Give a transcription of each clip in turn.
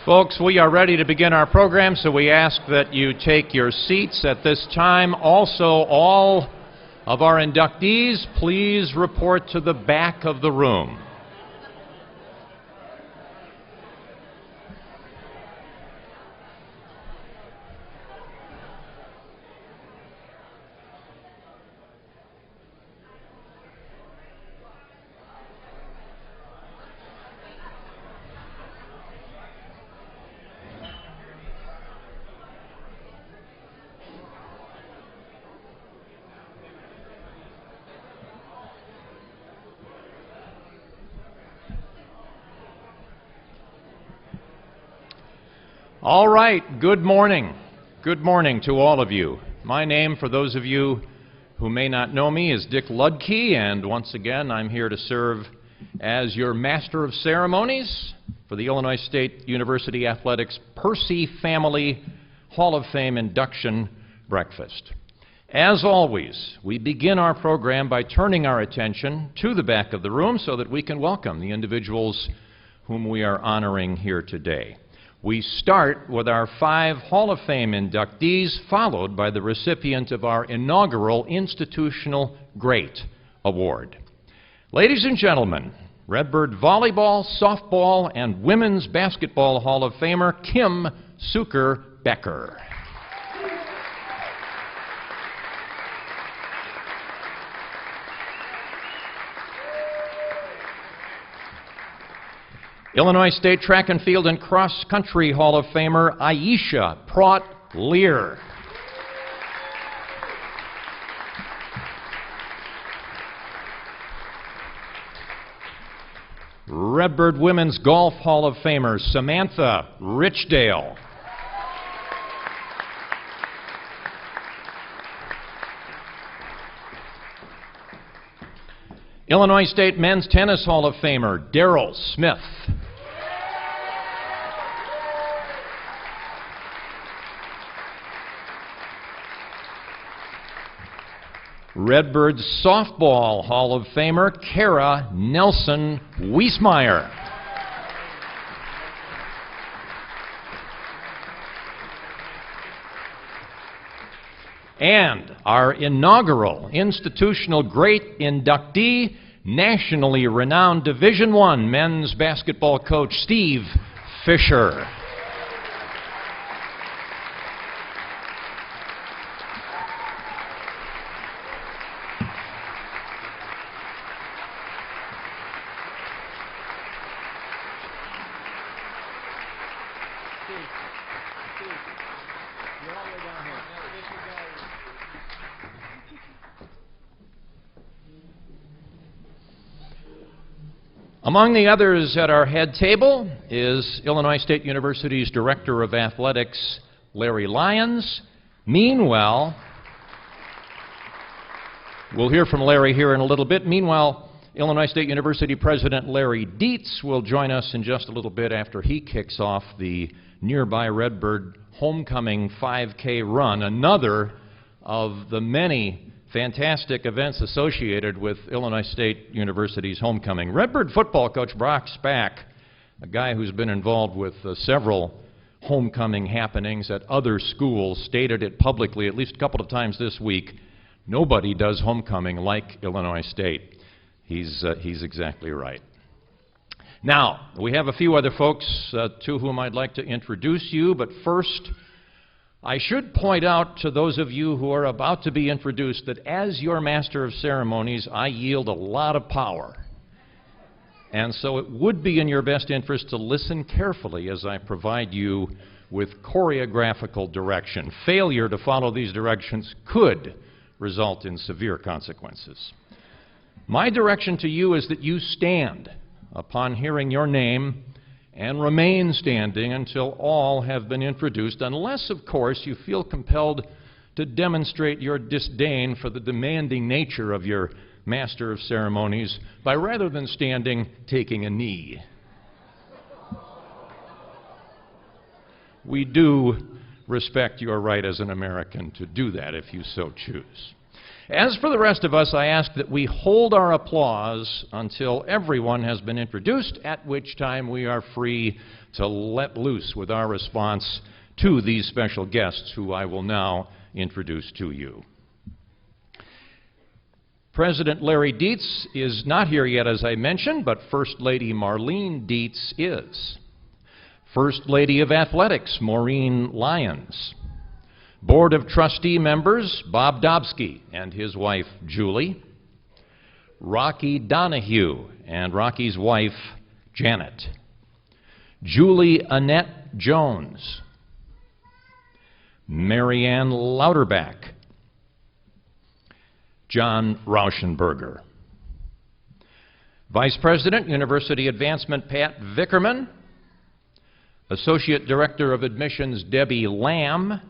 Folks, we are ready to begin our program, so we ask that you take your seats at this time. Also, all of our inductees, please report to the back of the room. All right, good morning. Good morning to all of you. My name, for those of you who may not know me, is Dick Ludke, and once again I'm here to serve as your Master of Ceremonies for the Illinois State University Athletics Percy Family Hall of Fame Induction Breakfast. As always, we begin our program by turning our attention to the back of the room so that we can welcome the individuals whom we are honoring here today. We start with our 5 Hall of Fame inductees, followed by the recipient of our inaugural Institutional Great Award. Ladies and gentlemen, Redbird Volleyball, Softball, and Women's Basketball Hall of Famer Kim Sucher Becker. Illinois State Track and Field and Cross Country Hall of Famer Aisha Praat Lear. Redbird Women's Golf Hall of Famer Samantha Richdale. Illinois State Men's Tennis Hall of Famer Darrell Smith. Redbird Softball Hall of Famer Kara Nelson Wiesmeyer. And our inaugural Institutional Great Inductee, nationally renowned Division I men's basketball coach Steve Fisher. Among the others at our head table is Illinois State University's Director of Athletics, Larry Lyons. Meanwhile, we'll hear from Larry here in a little bit. Meanwhile, Illinois State University President Larry Dietz will join us in just a little bit after he kicks off the nearby Redbird Homecoming 5K run, another of the many fantastic events associated with Illinois State University's homecoming. Redbird football coach Brock Spack, a guy who's been involved with several homecoming happenings at other schools, stated it publicly at least a couple of times this week: nobody does homecoming like Illinois State. He's exactly right. Now, we have a few other folks to whom I'd like to introduce you, but first, I should point out to those of you who are about to be introduced that as your Master of Ceremonies, I yield a lot of power. And so it would be in your best interest to listen carefully as I provide you with choreographical direction. Failure to follow these directions could result in severe consequences. My direction to you is that you stand upon hearing your name and remain standing until all have been introduced, unless, of course, you feel compelled to demonstrate your disdain for the demanding nature of your Master of Ceremonies by, rather than standing, taking a knee. We do respect your right as an American to do that if you so choose. As for the rest of us, I ask that we hold our applause until everyone has been introduced, at which time we are free to let loose with our response to these special guests, who I will now introduce to you. President Larry Dietz is not here yet, as I mentioned, but First Lady Marlene Dietz is. First Lady of Athletics, Maureen Lyons. Board of Trustee members, Bob Dobsky and his wife, Julie. Rocky Donahue and Rocky's wife, Janet. Julie Annette Jones. Marianne Lauterbach. John Rauschenberger. Vice President, University Advancement, Pat Vickerman. Associate Director of Admissions, Debbie Lamb.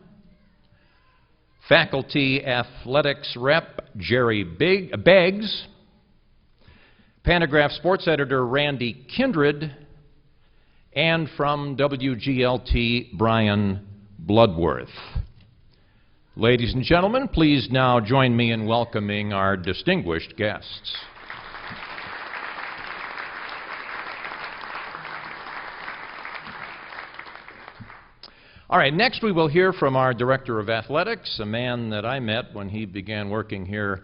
Faculty Athletics Rep, Jerry Beggs. Pantograph Sports Editor, Randy Kindred. And from WGLT, Brian Bloodworth. Ladies and gentlemen, please now join me in welcoming our distinguished guests. All right, next we will hear from our Director of Athletics, a man that I met when he began working here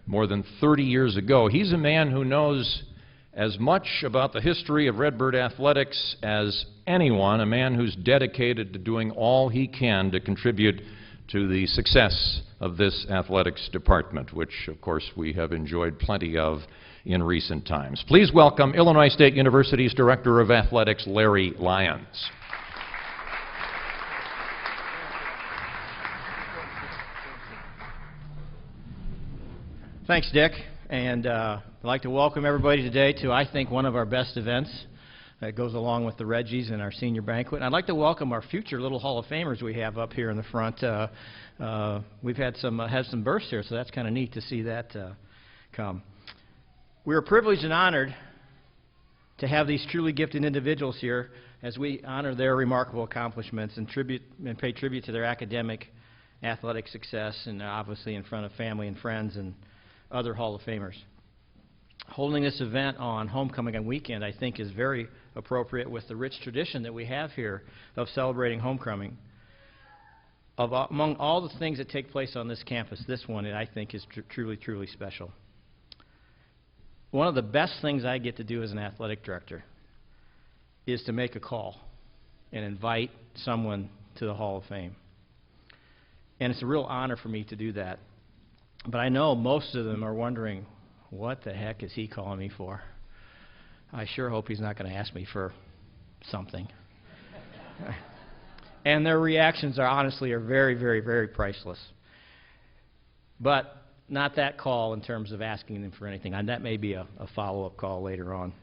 more than 30 years ago. He's a man who knows as much about the history of Redbird athletics as anyone, a man who's dedicated to doing all he can to contribute to the success of this athletics department, which, of course, we have enjoyed plenty of in recent times. Please welcome Illinois State University's Director of Athletics, Larry Lyons. Thanks, Dick, and I'd like to welcome everybody today to, I think, one of our best events that goes along with the Reggies and our senior banquet. And I'd like to welcome our future little Hall of Famers we have up here in the front. We've had some births here, so that's kind of neat to see that come. We are privileged and honored to have these truly gifted individuals here as we honor their remarkable accomplishments and pay tribute to their academic, athletic success, and obviously in front of family and friends and other Hall of Famers. Holding this event on homecoming weekend, I think, is very appropriate with the rich tradition that we have here of celebrating homecoming. Among all the things that take place on this campus, this one, I think, is truly, truly special. One of the best things I get to do as an athletic director is to make a call and invite someone to the Hall of Fame. And it's a real honor for me to do that. But I know most of them are wondering, what the heck is he calling me for? I sure hope he's not going to ask me for something. And their reactions are honestly very, very, very priceless. But not that call in terms of asking them for anything. And that may be a follow-up call later on.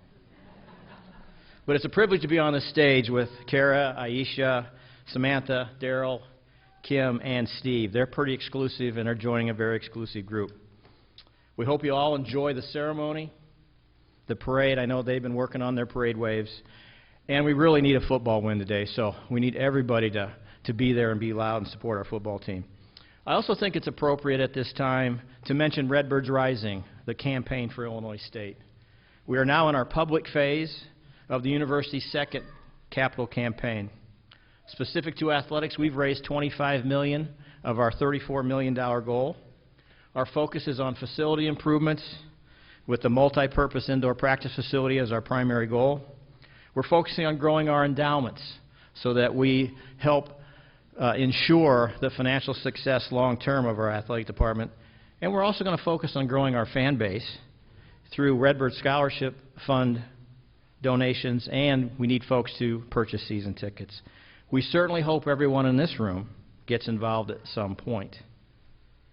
But it's a privilege to be on this stage with Kara, Aisha, Samantha, Daryl, Kim, and Steve. They're pretty exclusive and are joining a very exclusive group. We hope you all enjoy the ceremony, the parade. I know they've been working on their parade waves. And we really need a football win today, so we need everybody to be there and be loud and support our football team. I also think it's appropriate at this time to mention Redbirds Rising, the campaign for Illinois State. We are now in our public phase of the university's second capital campaign. Specific to athletics, we've raised $25 million of our $34 million goal. Our focus is on facility improvements with the multi-purpose indoor practice facility as our primary goal. We're focusing on growing our endowments so that we help ensure the financial success long-term of our athletic department. And we're also going to focus on growing our fan base through Redbird Scholarship Fund donations, and we need folks to purchase season tickets. We certainly hope everyone in this room gets involved at some point.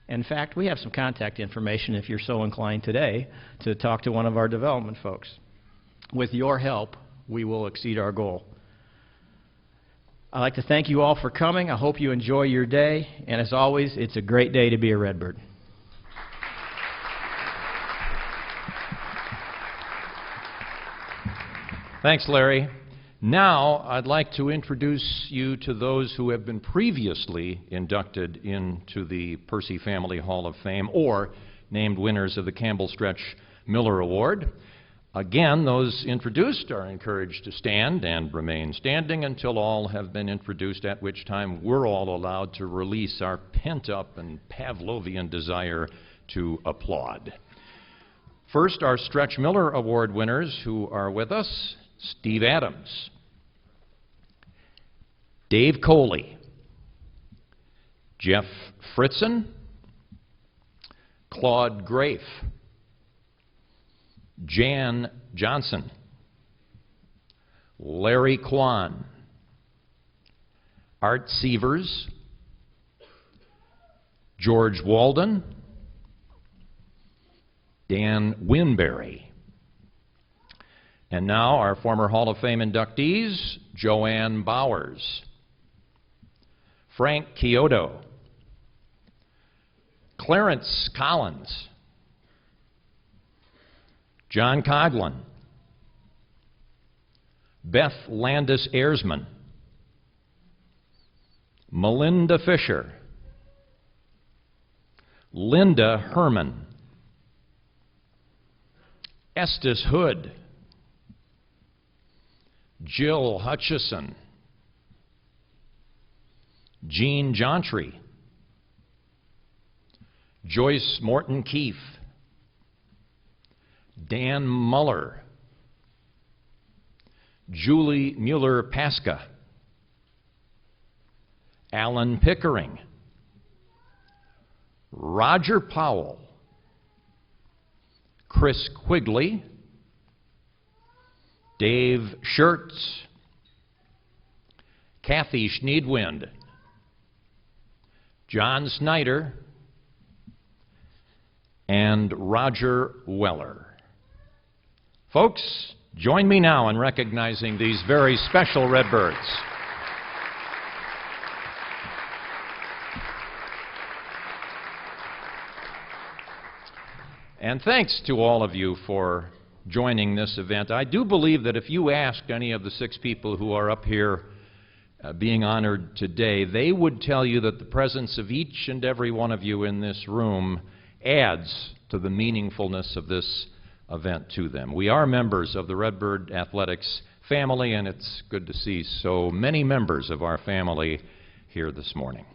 In fact, we have some contact information if you're so inclined today to talk to one of our development folks. With your help, we will exceed our goal. I'd like to thank you all for coming. I hope you enjoy your day. And as always, it's a great day to be a Redbird. Thanks, Larry. Now, I'd like to introduce you to those who have been previously inducted into the Percy Family Hall of Fame or named winners of the Campbell Stretch Miller Award. Again, those introduced are encouraged to stand and remain standing until all have been introduced, at which time we're all allowed to release our pent-up and Pavlovian desire to applaud. First, our Stretch Miller Award winners who are with us: Steve Adams, Dave Coley, Jeff Fritzen, Claude Grafe, Jan Johnson, Larry Kwan, Art Sievers, George Walden, Dan Winberry. And now our former Hall of Fame inductees: Joanne Bowers, Frank Chiodo, Clarence Collins, John Coughlin, Beth Landis Ayresman, Melinda Fisher, Linda Herman, Estes Hood, Jill Hutchison, Jean Jontry, Joyce Morton Keefe, Dan Muller, Julie Mueller-Pasca, Alan Pickering, Roger Powell, Chris Quigley, Dave Schertz, Kathy Schneidwind, John Snyder, and Roger Weller. Folks, join me now in recognizing these very special Redbirds. And thanks to all of you for joining this event. I do believe that if you asked any of the 6 people who are up here being honored today, they would tell you that the presence of each and every one of you in this room adds to the meaningfulness of this event to them. We are members of the Redbird Athletics family, and it's good to see so many members of our family here this morning.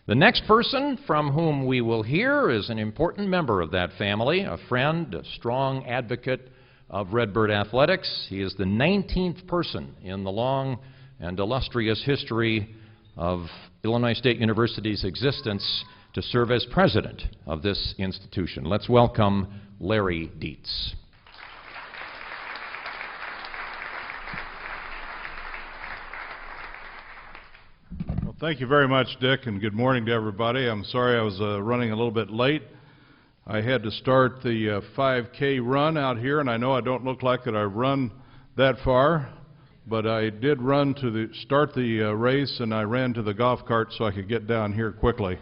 The next person from whom we will hear is an important member of that family, a friend, a strong advocate of Redbird Athletics. He is the 19th person in the long and illustrious history of Illinois State University's existence to serve as president of this institution. Let's welcome Larry Dietz. Well, thank you very much, Dick, and good morning to everybody. I'm sorry I was running a little bit late. I had to start the 5K run out here, and I know I don't look like that I've run that far, but I did run to start the race, and I ran to the golf cart so I could get down here quickly.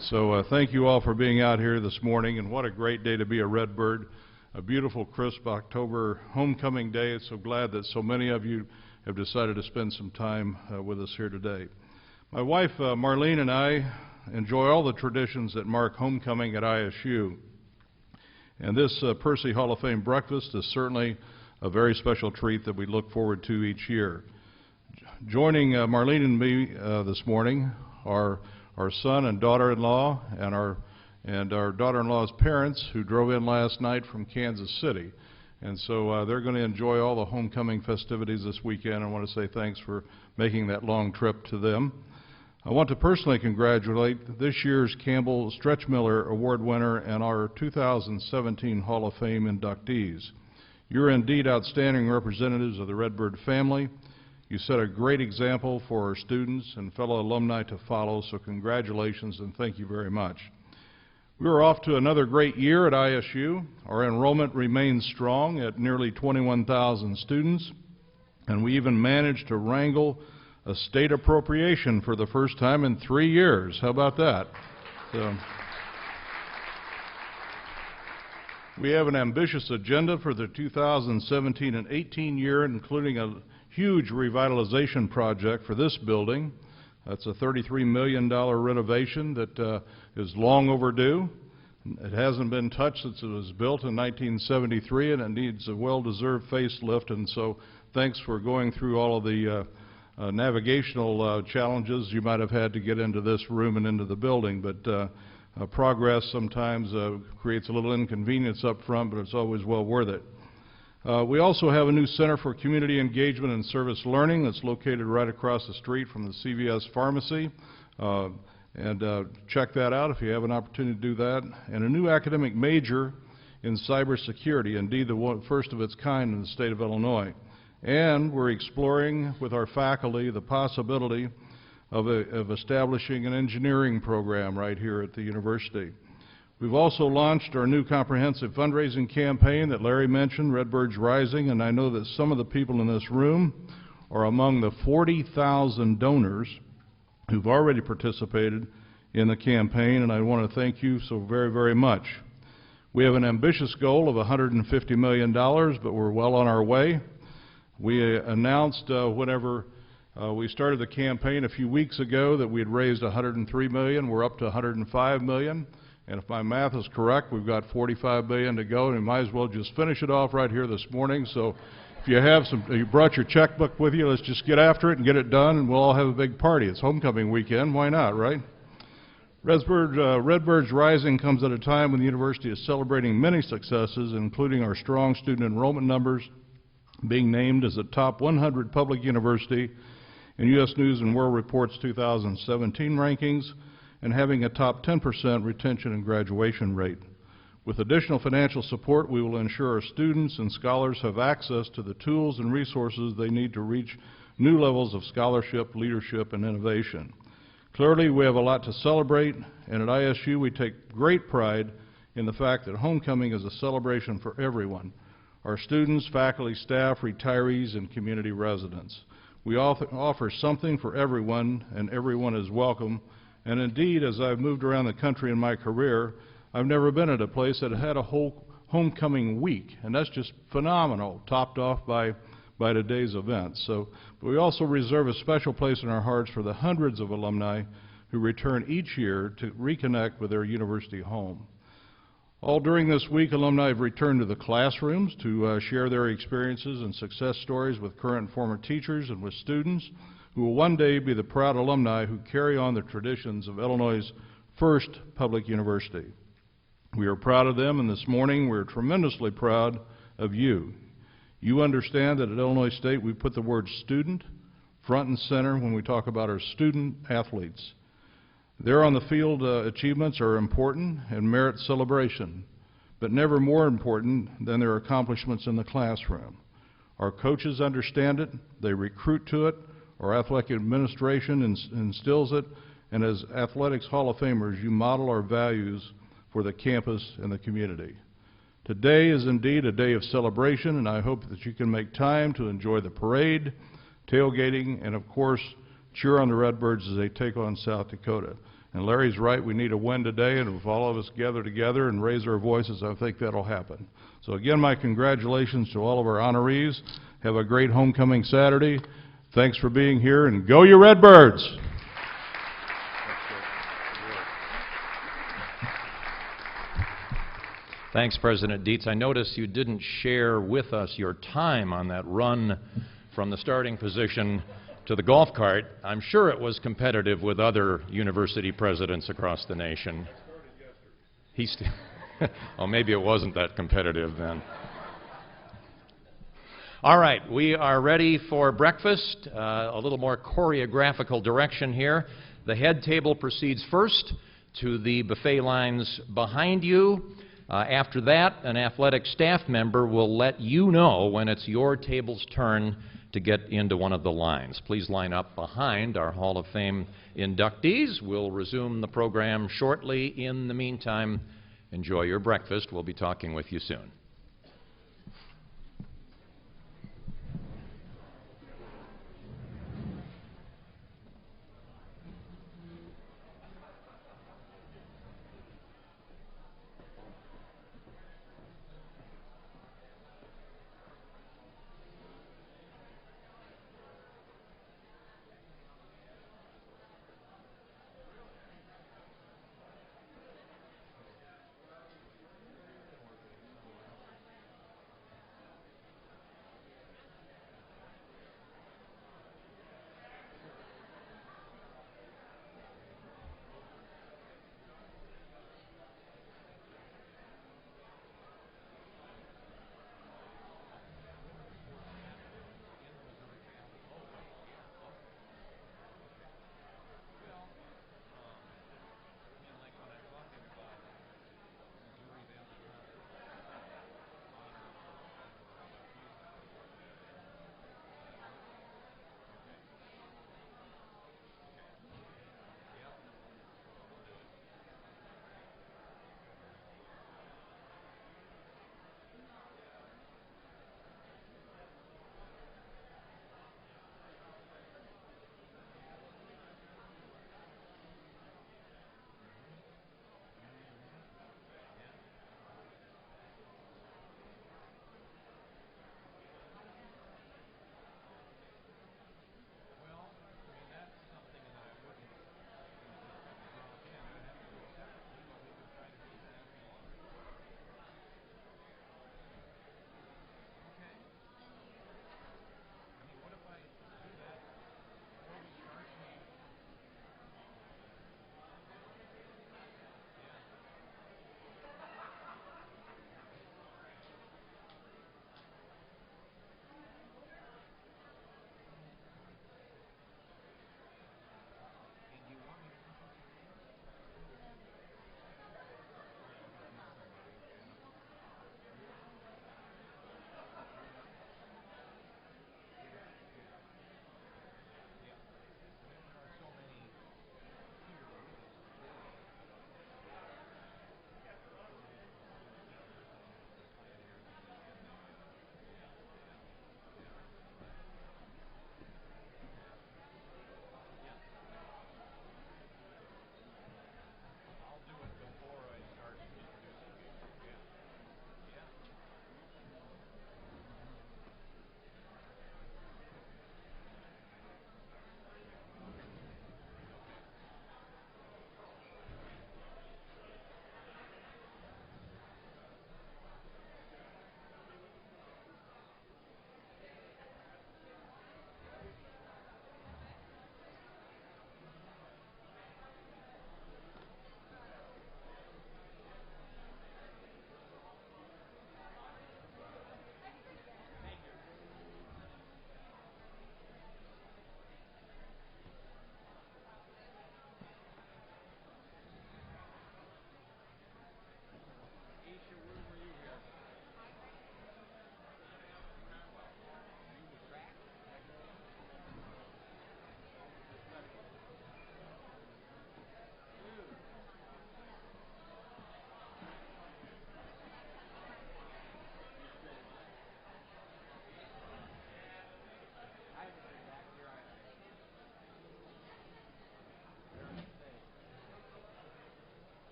So thank you all for being out here this morning, and what a great day to be a Redbird. A beautiful, crisp October homecoming day. So glad that so many of you have decided to spend some time with us here today. My wife Marlene and I enjoy all the traditions that mark homecoming at ISU. And this Percy Hall of Fame breakfast is certainly a very special treat that we look forward to each year. Joining Marlene and me this morning are our son and daughter-in-law, and our daughter-in-law's parents, who drove in last night from Kansas City. And so they're going to enjoy all the homecoming festivities this weekend. I want to say thanks for making that long trip to them. I want to personally congratulate this year's Campbell Stretch Miller Award winner and our 2017 Hall of Fame inductees. You're indeed outstanding representatives of the Redbird family. You set a great example for our students and fellow alumni to follow, so congratulations and thank you very much. We are off to another great year at ISU. Our enrollment remains strong at nearly 21,000 students, and we even managed to wrangle a state appropriation for the first time in 3 years. How about that? So, we have an ambitious agenda for the 2017 and 18 year, including a huge revitalization project for this building. That's a $33 million renovation that is long overdue. It hasn't been touched since it was built in 1973, and it needs a well-deserved facelift, and so thanks for going through all of the navigational challenges you might have had to get into this room and into the building, but progress sometimes creates a little inconvenience up front, but it's always well worth it. We also have a new Center for Community Engagement and Service Learning that's located right across the street from the CVS Pharmacy. Check that out if you have an opportunity to do that. And a new academic major in cybersecurity, indeed the first of its kind in the state of Illinois. And we're exploring with our faculty the possibility of establishing an engineering program right here at the university. We've also launched our new comprehensive fundraising campaign that Larry mentioned, Redbirds Rising, and I know that some of the people in this room are among the 40,000 donors who've already participated in the campaign, and I want to thank you so very, very much. We have an ambitious goal of $150 million, but we're well on our way. We announced whenever we started the campaign a few weeks ago that we had raised $103 million. We're up to $105 million, and if my math is correct, we've got $45 million to go, and we might as well just finish it off right here this morning. So if you brought your checkbook with you, let's just get after it and get it done, and we'll all have a big party. It's homecoming weekend. Why not, right? Redbirds Rising comes at a time when the university is celebrating many successes, including our strong student enrollment numbers, being named as a top 100 public university in U.S. News and World Report's 2017 rankings, and having a top 10% retention and graduation rate. With additional financial support, we will ensure our students and scholars have access to the tools and resources they need to reach new levels of scholarship, leadership, and innovation. Clearly, we have a lot to celebrate, and at ISU we take great pride in the fact that homecoming is a celebration for everyone, our students, faculty, staff, retirees, and community residents. We offer something for everyone, and everyone is welcome. And indeed, as I've moved around the country in my career, I've never been at a place that had a whole homecoming week, and that's just phenomenal, topped off by today's events. So, but we also reserve a special place in our hearts for the hundreds of alumni who return each year to reconnect with their university home. All during this week, alumni have returned to the classrooms to share their experiences and success stories with current and former teachers and with students who will one day be the proud alumni who carry on the traditions of Illinois' first public university. We are proud of them, and this morning we're tremendously proud of you. You understand that at Illinois State we put the word student front and center when we talk about our student athletes. Their on-the-field achievements are important and merit celebration, but never more important than their accomplishments in the classroom. Our coaches understand it, they recruit to it, our athletic administration instills it, and as Athletics Hall of Famers, you model our values for the campus and the community. Today is indeed a day of celebration, and I hope that you can make time to enjoy the parade, tailgating, and of course, cheer on the Redbirds as they take on South Dakota. And Larry's right, we need a win today, and if all of us gather together and raise our voices, I think that'll happen. So again, my congratulations to all of our honorees. Have a great homecoming Saturday. Thanks for being here, and go you Redbirds! Thanks, President Dietz. I notice you didn't share with us your time on that run from the starting position to the golf cart. I'm sure it was competitive with other university presidents across the nation. Oh, maybe it wasn't that competitive then. All right, we are ready for breakfast. A little more choreographical direction here. The head table proceeds first to the buffet lines behind you. After that, an athletic staff member will let you know when it's your table's turn to get into one of the lines. Please line up behind our Hall of Fame inductees. We'll resume the program shortly. In the meantime, enjoy your breakfast. We'll be talking with you soon.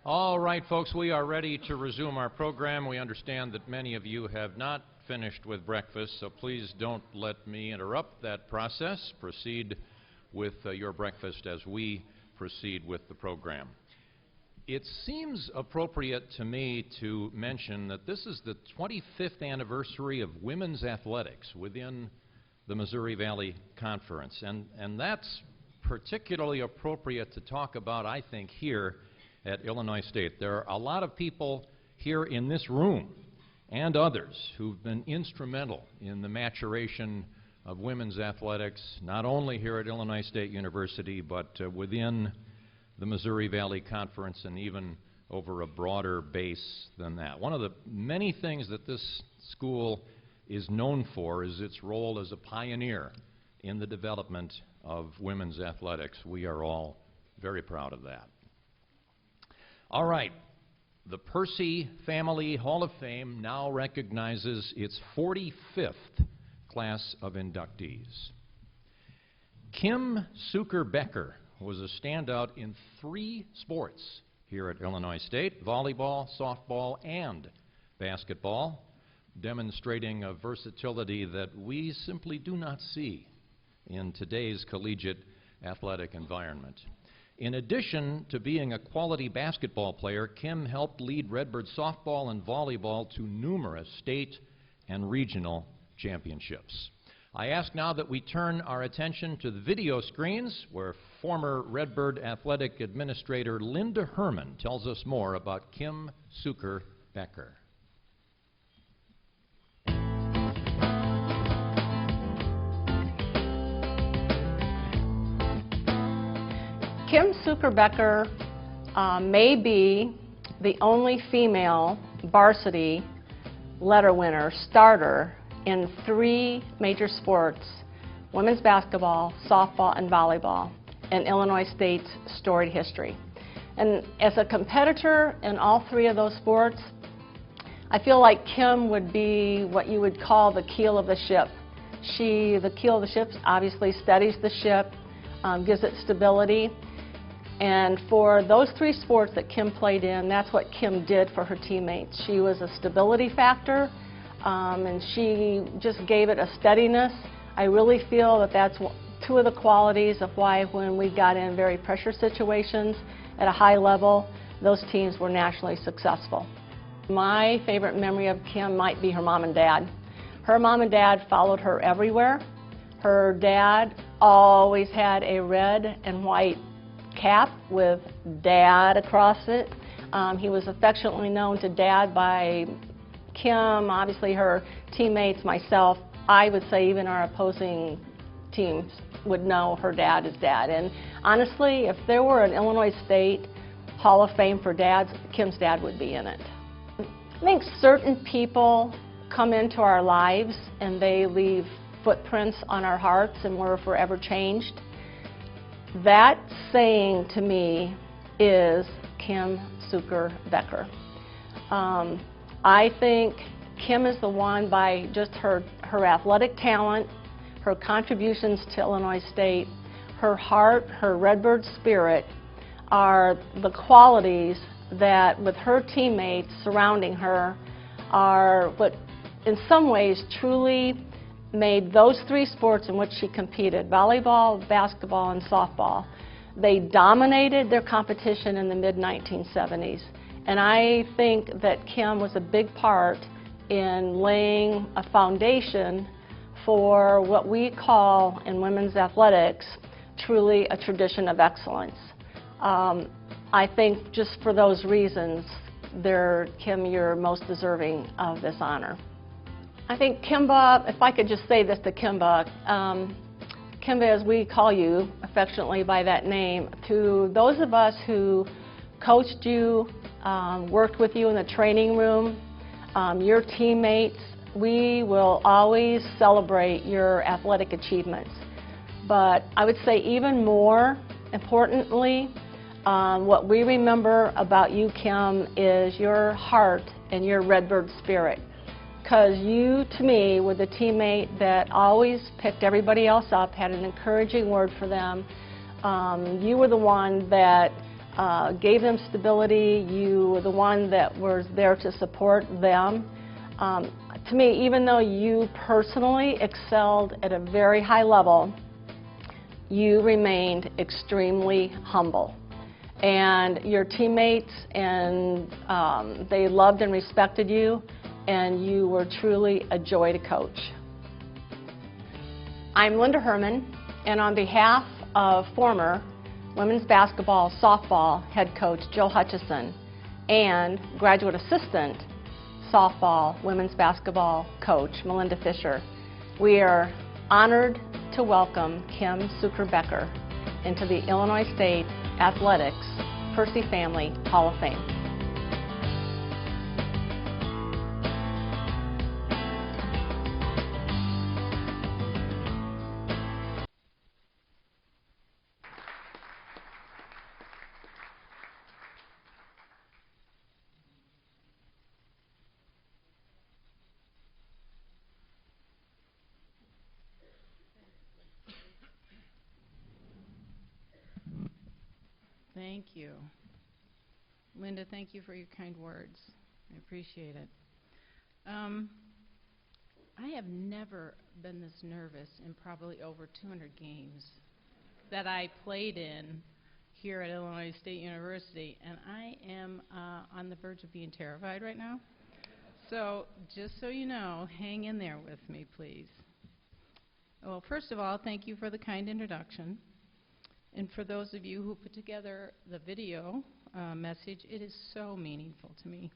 All right, folks, we are ready to resume our program. We understand that many of you have not finished with breakfast, so please don't let me interrupt that process. Proceed with your breakfast as we proceed with the program. It seems appropriate to me to mention that this is the 25th anniversary of women's athletics within the Missouri Valley Conference, and that's particularly appropriate to talk about, I think, here at Illinois State. There are a lot of people here in this room and others who've been instrumental in the maturation of women's athletics, not only here at Illinois State University, but within the Missouri Valley Conference and even over a broader base than that. One of the many things that this school is known for is its role as a pioneer in the development of women's athletics. We are all very proud of that. All right, the Percy Family Hall of Fame now recognizes its 45th class of inductees. Sucher Becker was a standout in 3 sports here at Illinois State: volleyball, softball, and basketball, demonstrating a versatility that we simply do not see in today's collegiate athletic environment. In addition to being a quality basketball player, Kim helped lead Redbird softball and volleyball to numerous state and regional championships. I ask now that we turn our attention to the video screens, where former Redbird athletic administrator Linda Herman tells us more about Sucher Becker. Sucher Becker may be the only female varsity letter winner, starter, in 3 major sports: women's basketball, softball, and volleyball, in Illinois State's storied history. And as a competitor in all 3 of those sports, I feel like Kim would be what you would call the keel of the ship. The keel of the ship obviously steadies the ship, gives it stability. And for those 3 sports that Kim played in, that's what Kim did for her teammates. She was a stability factor, and she just gave it a steadiness. I really feel that that's 2 of the qualities of why when we got in very pressure situations at a high level, those teams were nationally successful. My favorite memory of Kim might be her mom and dad. Her mom and dad followed her everywhere. Her dad always had a red and white cap with Dad across it. He was affectionately known to Dad by Kim, obviously her teammates, myself. I would say even our opposing teams would know her dad as Dad. And honestly, if there were an Illinois State Hall of Fame for dads, Kim's dad would be in it. I think certain people come into our lives and they leave footprints on our hearts and we're forever changed. That saying to me is Sucher Becker. I think Kim is the one, by just her athletic talent, her contributions to Illinois State, her heart, her Redbird spirit, are the qualities that, with her teammates surrounding her, are what in some ways truly made those 3 sports in which she competed, volleyball, basketball, and softball. They dominated their competition in the mid-1970s. And I think that Kim was a big part in laying a foundation for what we call in women's athletics truly a tradition of excellence. I think just for those reasons, Kim, you're most deserving of this honor. I think Kimba, if I could just say this to Kimba, Kimba, as we call you affectionately by that name, to those of us who coached you, worked with you in the training room, your teammates, we will always celebrate your athletic achievements. But I would say even more importantly, what we remember about you, Kim, is your heart and your Redbird spirit. Because you, to me, were the teammate that always picked everybody else up, had an encouraging word for them. You were the one that gave them stability. You were the one that was there to support them. To me, even though you personally excelled at a very high level, you remained extremely humble. And your teammates, and they loved and respected you, and you were truly a joy to coach. I'm Linda Herman, and on behalf of former women's basketball softball head coach Jill Hutchison and graduate assistant softball women's basketball coach Melinda Fisher, we are honored to welcome Kim Sucher Becker into the Illinois State Athletics Percy Family Hall of Fame. Thank you. Linda, thank you for your kind words. I appreciate it. I have never been this nervous in probably over 200 games that I played in here at Illinois State University, and I am on the verge of being terrified right now. So just so you know, hang in there with me, please. Well, first of all, thank you for the kind introduction. And for those of you who put together the video message, it is so meaningful to me.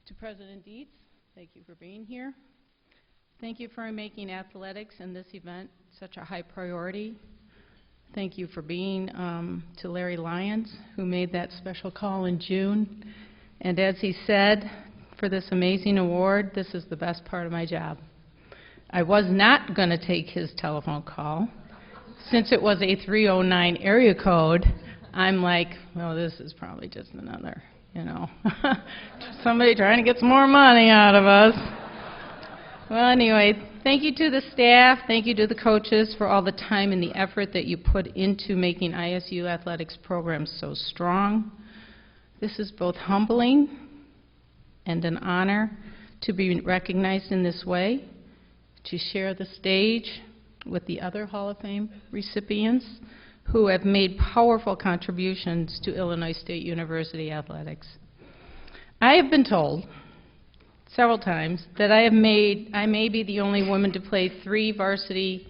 To President Dietz, thank you for being here. Thank you for making athletics and this event such a high priority. Thank you for being to Larry Lyons, who made that special call in June. And as he said, for this amazing award, this is the best part of my job. I was not going to take his telephone call. Since it was a 309 area code, I'm like, well, this is probably just another, somebody trying to get some more money out of us. Well, anyway, thank you to the staff, thank you to the coaches for all the time and the effort that you put into making ISU athletics programs so strong. This is both humbling and an honor to be recognized in this way, to share the stage with the other Hall of Fame recipients who have made powerful contributions to Illinois State University athletics. I have been told several times that I may be the only woman to play 3 varsity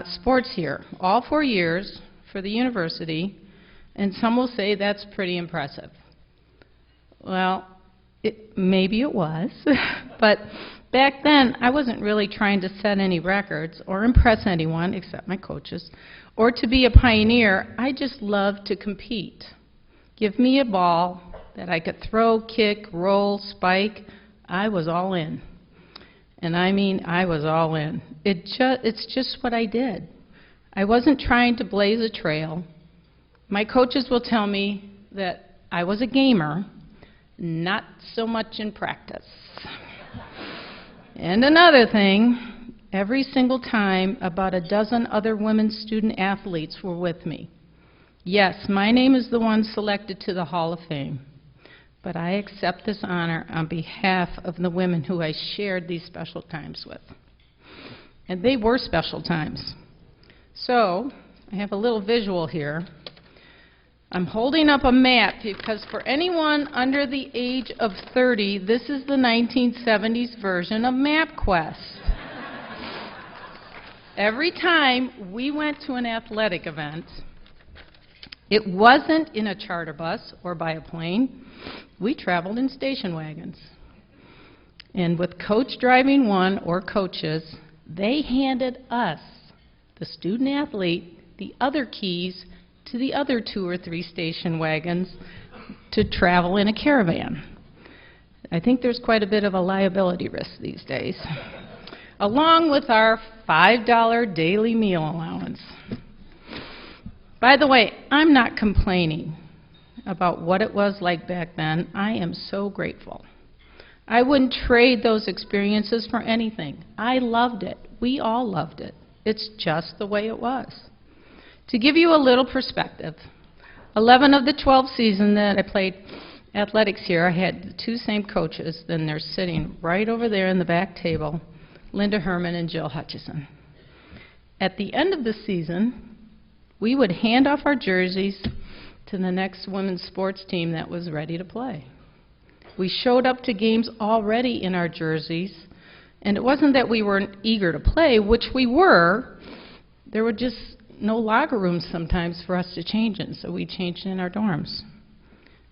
sports here, all 4 years for the university, and some will say that's pretty impressive. Well, maybe it was, but back then, I wasn't really trying to set any records or impress anyone except my coaches, or to be a pioneer. I just loved to compete. Give me a ball that I could throw, kick, roll, spike. I was all in. And I mean, I was all in. It's just what I did. I wasn't trying to blaze a trail. My coaches will tell me that I was a gamer, not so much in practice. And another thing, every single time about a dozen other women student athletes were with me. Yes, my name is the one selected to the Hall of Fame, but I accept this honor on behalf of the women who I shared these special times with. And they were special times. So, I have a little visual here. I'm holding up a map because for anyone under the age of 30, this is the 1970s version of MapQuest. Every time we went to an athletic event, it wasn't in a charter bus or by a plane. We traveled in station wagons. And with coach driving one or coaches, they handed us, the student athlete, the other keys to the other 2 or 3 station wagons to travel in a caravan. I think there's quite a bit of a liability risk these days, along with our $5 daily meal allowance. By the way, I'm not complaining about what it was like back then. I am so grateful. I wouldn't trade those experiences for anything. I loved it. We all loved it. It's just the way it was. To give you a little perspective, 11 of the 12 seasons that I played athletics here, I had the two same coaches. Then they're sitting right over there in the back table, Linda Herman and Jill Hutchison. At the end of the season, we would hand off our jerseys to the next women's sports team that was ready to play. We showed up to games already in our jerseys, and it wasn't that we weren't eager to play, which we were. There were just no locker rooms sometimes for us to change in, so we changed in our dorms.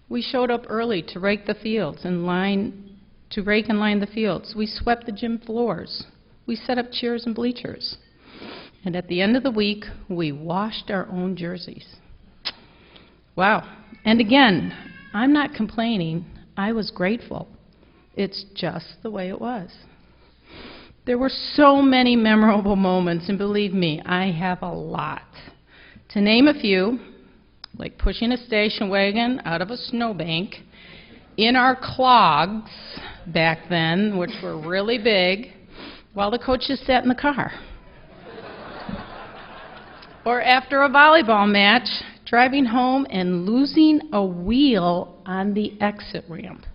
We showed up early to rake the fields and line the fields. We swept the gym floors. We set up chairs and bleachers. And at the end of the week, we washed our own jerseys. Wow. And again, I'm not complaining. I was grateful. It's just the way it was. There were so many memorable moments, and believe me, I have a lot. To name a few, like pushing a station wagon out of a snowbank in our clogs back then, which were really big, while the coaches sat in the car. Or after a volleyball match, driving home and losing a wheel on the exit ramp.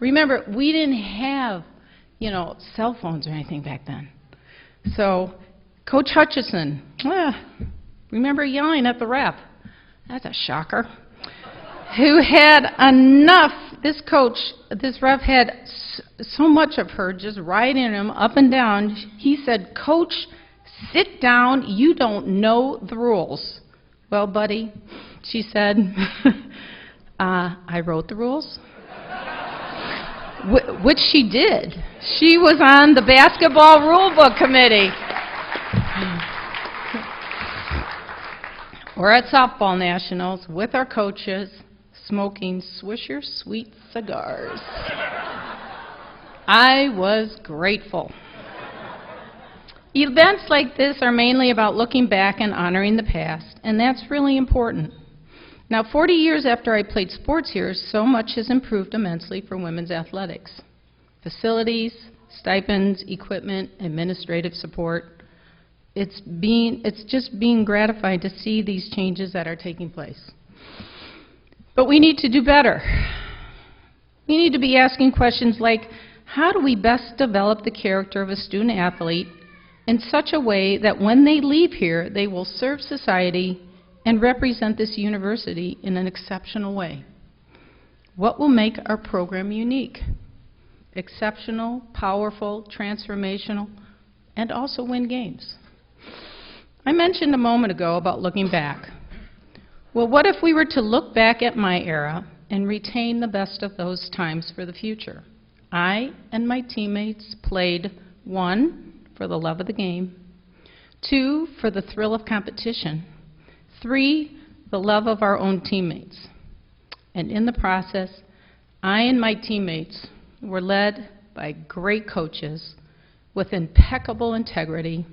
Remember, we didn't have, cell phones or anything back then. So, Coach Hutchison, remember yelling at the ref. That's a shocker. Who had enough, this ref had so much of her just riding him up and down. He said, "Coach, sit down, you don't know the rules." "Well, buddy," she said, "I wrote the rules." Which she did. She was on the basketball rule book committee. We're at softball nationals with our coaches, smoking Swisher Sweet cigars. I was grateful. Events like this are mainly about looking back and honoring the past, and that's really important. Now, 40 years after I played sports here, so much has improved immensely for women's athletics. Facilities, stipends, equipment, administrative support. It's just being gratified to see these changes that are taking place. But we need to do better. We need to be asking questions like, how do we best develop the character of a student athlete in such a way that when they leave here, they will serve society and represent this university in an exceptional way? What will make our program unique? Exceptional, powerful, transformational, and also win games. I mentioned a moment ago about looking back. Well, what if we were to look back at my era and retain the best of those times for the future? I and my teammates played, 1, for the love of the game, 2, for the thrill of competition, 3, the love of our own teammates. And in the process, I and my teammates were led by great coaches with impeccable integrity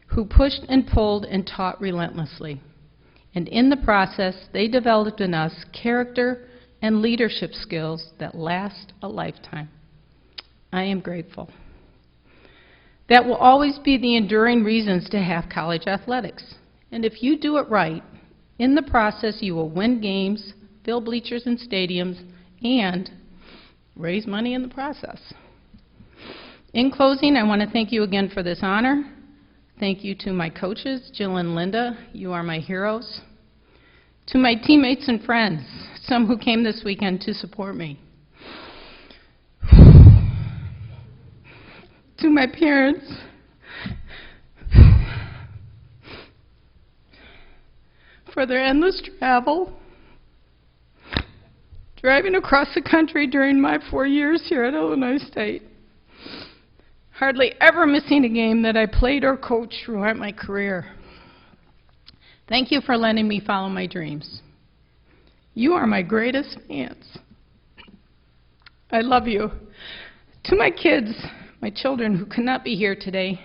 who pushed and pulled and taught relentlessly. And in the process, they developed in us character and leadership skills that last a lifetime. I am grateful. That will always be the enduring reasons to have college athletics. And if you do it right, in the process you will win games, fill bleachers and stadiums, and raise money in the process. In closing, I want to thank you again for this honor. Thank you to my coaches, Jill and Linda. You are my heroes. To my teammates and friends, some who came this weekend to support me. To my parents, for their endless travel, driving across the country during my 4 years here at Illinois State, hardly ever missing a game that I played or coached throughout my career. Thank you for letting me follow my dreams. You are my greatest fans. I love you. To my kids, my children who could not be here today,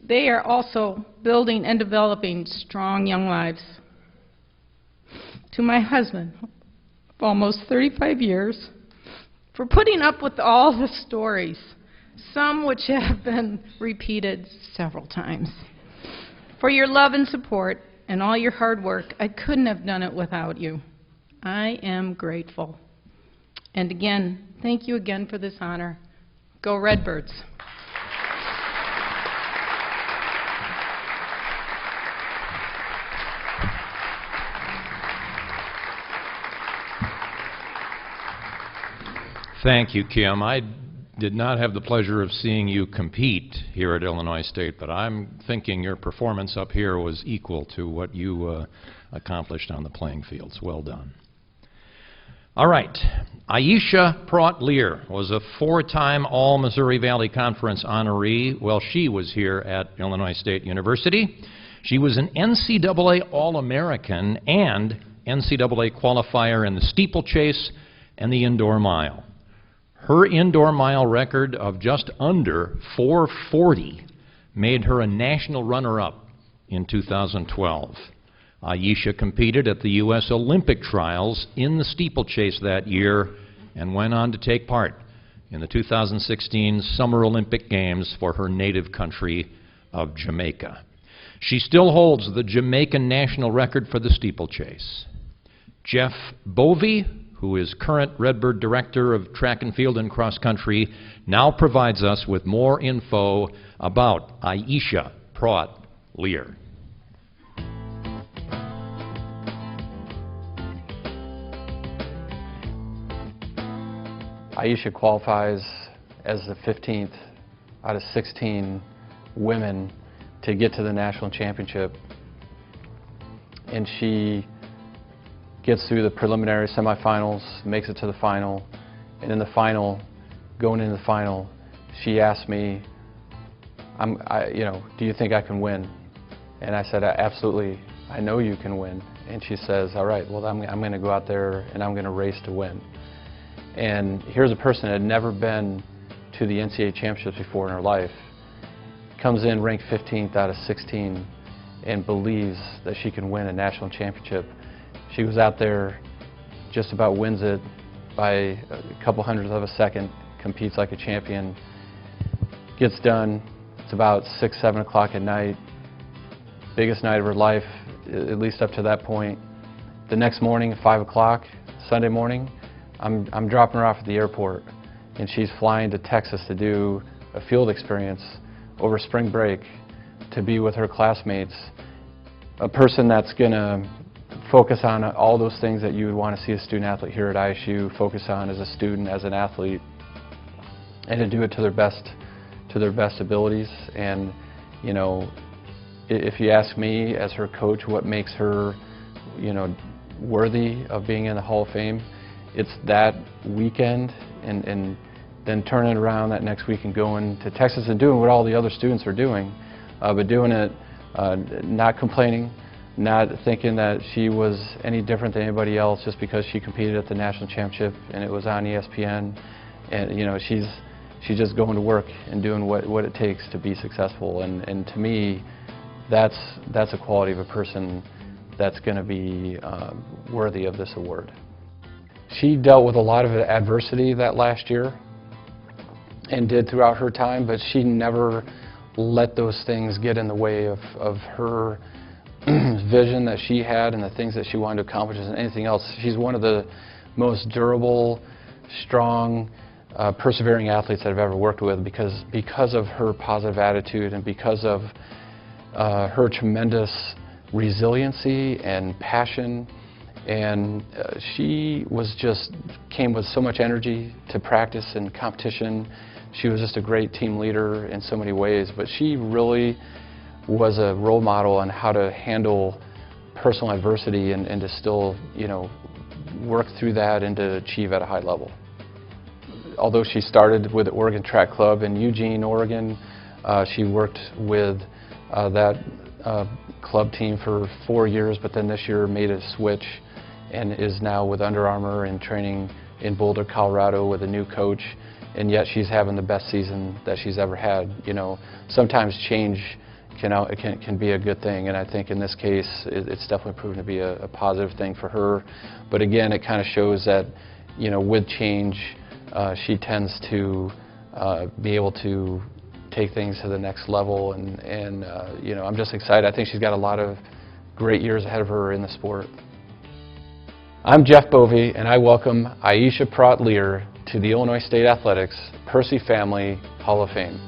they are also building and developing strong young lives. To my husband, of almost 35 years, for putting up with all the stories, some which have been repeated several times. For your love and support and all your hard work, I couldn't have done it without you. I am grateful. And again, thank you again for this honor. Go Redbirds. Thank you, Kim. I did not have the pleasure of seeing you compete here at Illinois State, but I'm thinking your performance up here was equal to what you accomplished on the playing fields. Well done. All right. Aisha Praat Lear was a 4-time All-Missouri Valley Conference honoree while she was here at Illinois State University. She was an NCAA All-American and NCAA qualifier in the steeplechase and the indoor mile. Her indoor mile record of just under 4:40 made her a national runner-up in 2012. Aisha competed at the U.S. Olympic trials in the steeplechase that year and went on to take part in the 2016 Summer Olympic Games for her native country of Jamaica. She still holds the Jamaican national record for the steeplechase. Jeff Bovey, who is current Redbird Director of Track and Field and Cross Country, now provides us with more info about Aisha Praat Lear. Aisha qualifies as the 15th out of 16 women to get to the national championship. And she gets through the preliminary semifinals, makes it to the final, and in the final, going into the final, she asked me, do you think I can win? And I said, absolutely, I know you can win. And she says, all right, well, I'm going to go out there and I'm going to race to win. And here's a person that had never been to the NCAA championships before in her life, comes in ranked 15th out of 16 and believes that she can win a national championship. She goes out there, just about wins it by a couple hundredths of a second, competes like a champion, gets done. It's about 6, 7 o'clock at night, biggest night of her life, at least up to that point. The next morning, 5 o'clock, Sunday morning, I'm dropping her off at the airport, and she's flying to Texas to do a field experience over spring break to be with her classmates. A person that's going to focus on all those things that you would want to see a student athlete here at ISU focus on as a student, as an athlete, and to do it to their best abilities. And you know, if you ask me as her coach what makes her, you know, worthy of being in the Hall of Fame, it's that weekend and then turning around that next week and going to Texas and doing what all the other students are doing, but doing it not complaining, not thinking that she was any different than anybody else just because she competed at the national championship and it was on ESPN. And you know, she's just going to work and doing what it takes to be successful. And to me, that's a quality of a person that's going to be worthy of this award. She dealt with a lot of adversity that last year and did throughout her time, but she never let those things get in the way of her vision that she had and the things that she wanted to accomplish and anything else. She's one of the most durable, strong, persevering athletes that I've ever worked with because of her positive attitude and because of her tremendous resiliency and passion. And she came with so much energy to practice and competition. She was just a great team leader in so many ways, but she really was a role model on how to handle personal adversity and to still, you know, work through that and to achieve at a high level. Although she started with the Oregon Track Club in Eugene, Oregon, she worked with that club team for 4 years, but then this year made a switch and is now with Under Armour and training in Boulder, Colorado with a new coach, and yet she's having the best season that she's ever had. You know, sometimes change can be a good thing, and I think in this case it's definitely proven to be a positive thing for her. But again, it kind of shows that, you know, with change, she tends to be able to take things to the next level, and you know, I'm just excited. I think she's got a lot of great years ahead of her in the sport. I'm Jeff Bovee, and I welcome Aisha Praat Lear to the Illinois State Athletics Percy Family Hall of Fame.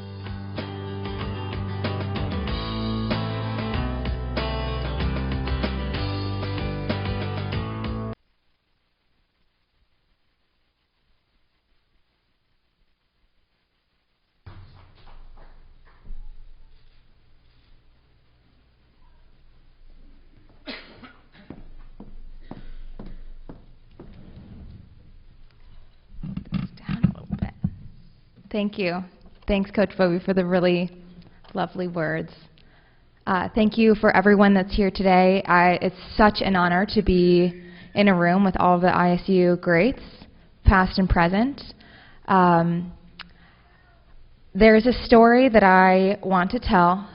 Thank you. Thanks, Coach Bovee, for the really lovely words. Thank you for everyone that's here today. It's such an honor to be in a room with all of the ISU greats, past and present. There's a story that I want to tell.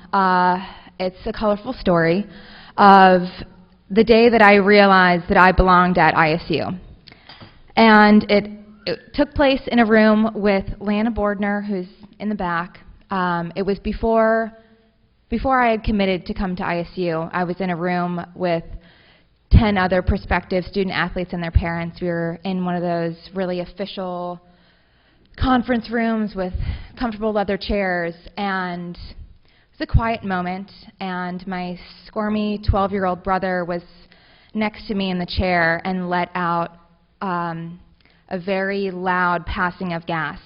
It's a colorful story of the day that I realized that I belonged at ISU. And it took place in a room with Lana Bordner, who's in the back. It was before I had committed to come to ISU. I was in a room with 10 other prospective student athletes and their parents. We were in one of those really official conference rooms with comfortable leather chairs, and it was a quiet moment, and my squirmy 12-year-old brother was next to me in the chair and let out a very loud passing of gas.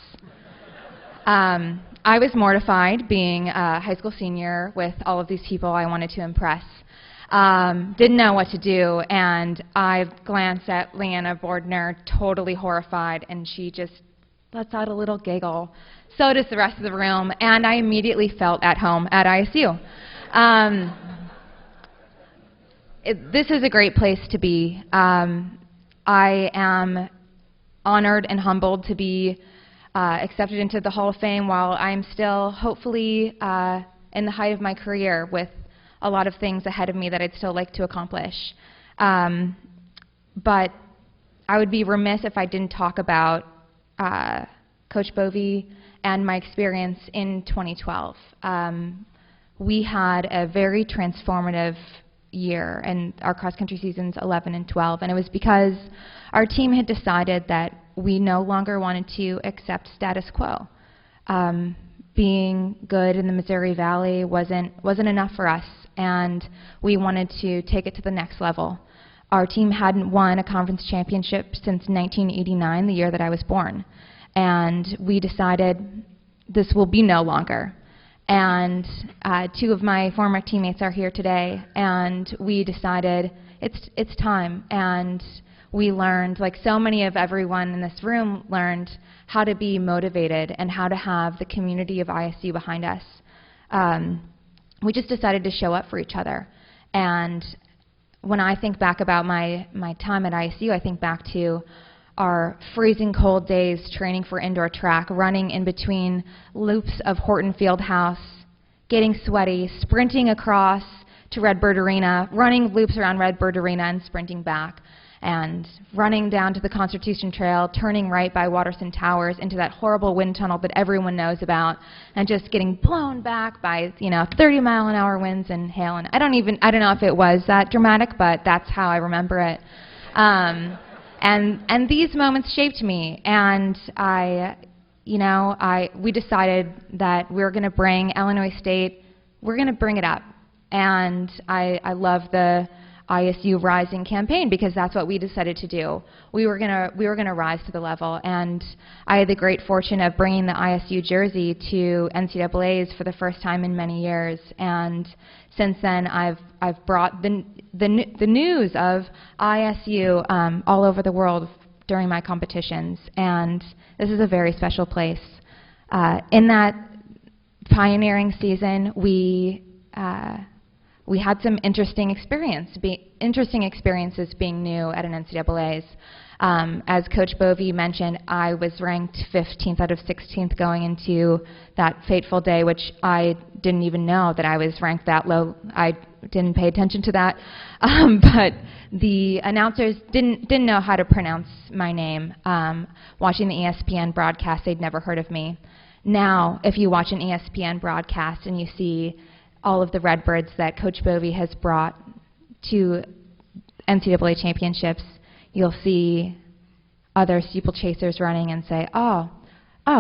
I was mortified being a high school senior with all of these people I wanted to impress. Didn't know what to do, and I glanced at Leanna Bordner, totally horrified, and she just lets out a little giggle. So does the rest of the room, and I immediately felt at home at ISU. This is a great place to be. I am honored and humbled to be accepted into the Hall of Fame while I'm still hopefully in the height of my career with a lot of things ahead of me that I'd still like to accomplish. But I would be remiss if I didn't talk about Coach Bovee and my experience in 2012. We had a very transformative year, and our cross-country seasons 11 and 12, and it was because our team had decided that we no longer wanted to accept status quo. Being good in the Missouri Valley wasn't enough for us, and we wanted to take it to the next level. Our team hadn't won a conference championship since 1989, the year that I was born, and we decided this will be no longer. And two of my former teammates are here today, and we decided it's time. And we learned, like so many of everyone in this room learned, how to be motivated and how to have the community of ISU behind us. We just decided to show up for each other. And when I think back about my time at ISU, I think back to our freezing cold days training for indoor track, running in between loops of Horton Fieldhouse, getting sweaty, sprinting across to Redbird Arena, running loops around Redbird Arena and sprinting back, and running down to the Constitution Trail, turning right by Watterson Towers into that horrible wind tunnel that everyone knows about, and just getting blown back by 30-mile-an-hour winds and hail. And I don't know if it was that dramatic, but that's how I remember it. And these moments shaped me, and we decided that we're going to bring Illinois State, we're going to bring it up. And I love the ISU Rising campaign because that's what we decided to do. We were going to rise to the level, and I had the great fortune of bringing the ISU jersey to NCAAs for the first time in many years. And since then, I've brought the news of ISU all over the world during my competitions, and this is a very special place. In that pioneering season, we had some interesting experiences being new at an NCAAs. As Coach Bovee mentioned, I was ranked 15th out of 16th going into that fateful day, which I didn't even know that I was ranked that low. I didn't pay attention to that. But the announcers didn't know how to pronounce my name. Watching the ESPN broadcast, they'd never heard of me. Now, if you watch an ESPN broadcast and you see all of the Redbirds that Coach Bovee has brought to NCAA championships, you'll see other steeplechasers running and say, oh,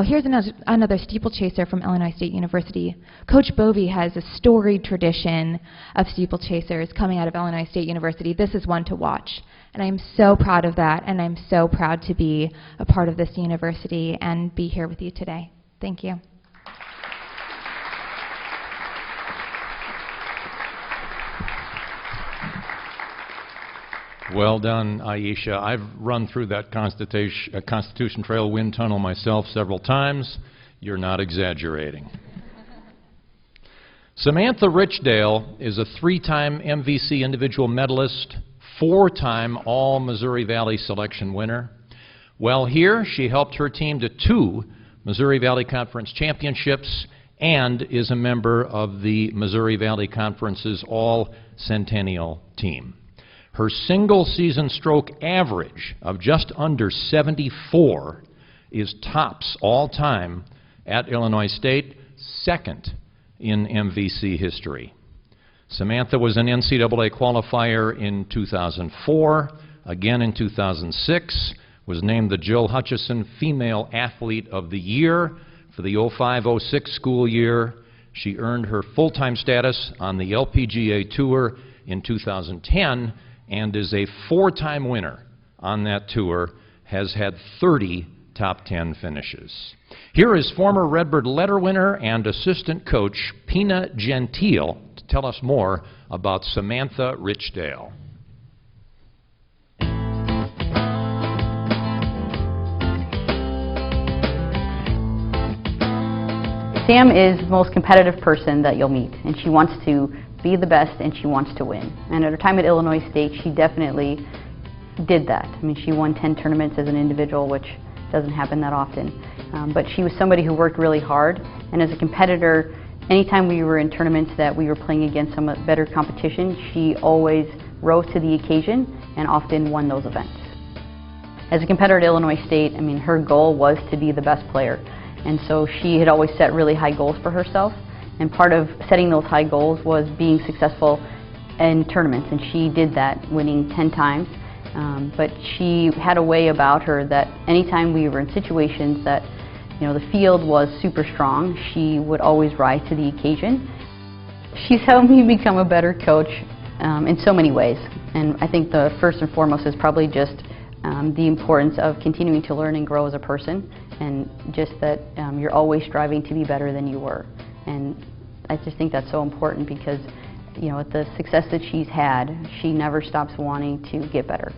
here's another steeplechaser from Illinois State University. Coach Bovee has a storied tradition of steeplechasers coming out of Illinois State University. This is one to watch. And I'm so proud of that, and I'm so proud to be a part of this university and be here with you today. Thank you. Well done, Aisha. I've run through that Constitution Trail wind tunnel myself several times. You're not exaggerating. Samantha Richdale is a 3-time MVC individual medalist, 4-time All-Missouri Valley selection winner. While here, she helped her team to 2 Missouri Valley Conference championships and is a member of the Missouri Valley Conference's All-Centennial team. Her single-season stroke average of just under 74 is tops all-time at Illinois State, 2nd in MVC history. Samantha was an NCAA qualifier in 2004, again in 2006, was named the Jill Hutchison Female Athlete of the Year for the 05-06 school year. She earned her full-time status on the LPGA Tour in 2010 and is a 4-time winner on that tour, has had 30 top 10 finishes. Here is former Redbird letter winner and assistant coach Pina Gentile to tell us more about Samantha Richdale. Sam is the most competitive person that you'll meet, and she wants to be the best and she wants to win. And at her time at Illinois State, she definitely did that. I mean, she won 10 tournaments as an individual, which doesn't happen that often. But she was somebody who worked really hard, and as a competitor, anytime we were in tournaments that we were playing against some better competition, she always rose to the occasion and often won those events. As a competitor at Illinois State, I mean, her goal was to be the best player. And so she had always set really high goals for herself. And part of setting those high goals was being successful in tournaments. And she did that, winning 10 times. But she had a way about her that anytime we were in situations that, you know, the field was super strong, she would always rise to the occasion. She's helped me become a better coach in so many ways. And I think the first and foremost is probably just the importance of continuing to learn and grow as a person, and just that you're always striving to be better than you were. And I just think that's so important because, you know, with the success that she's had, she never stops wanting to get better.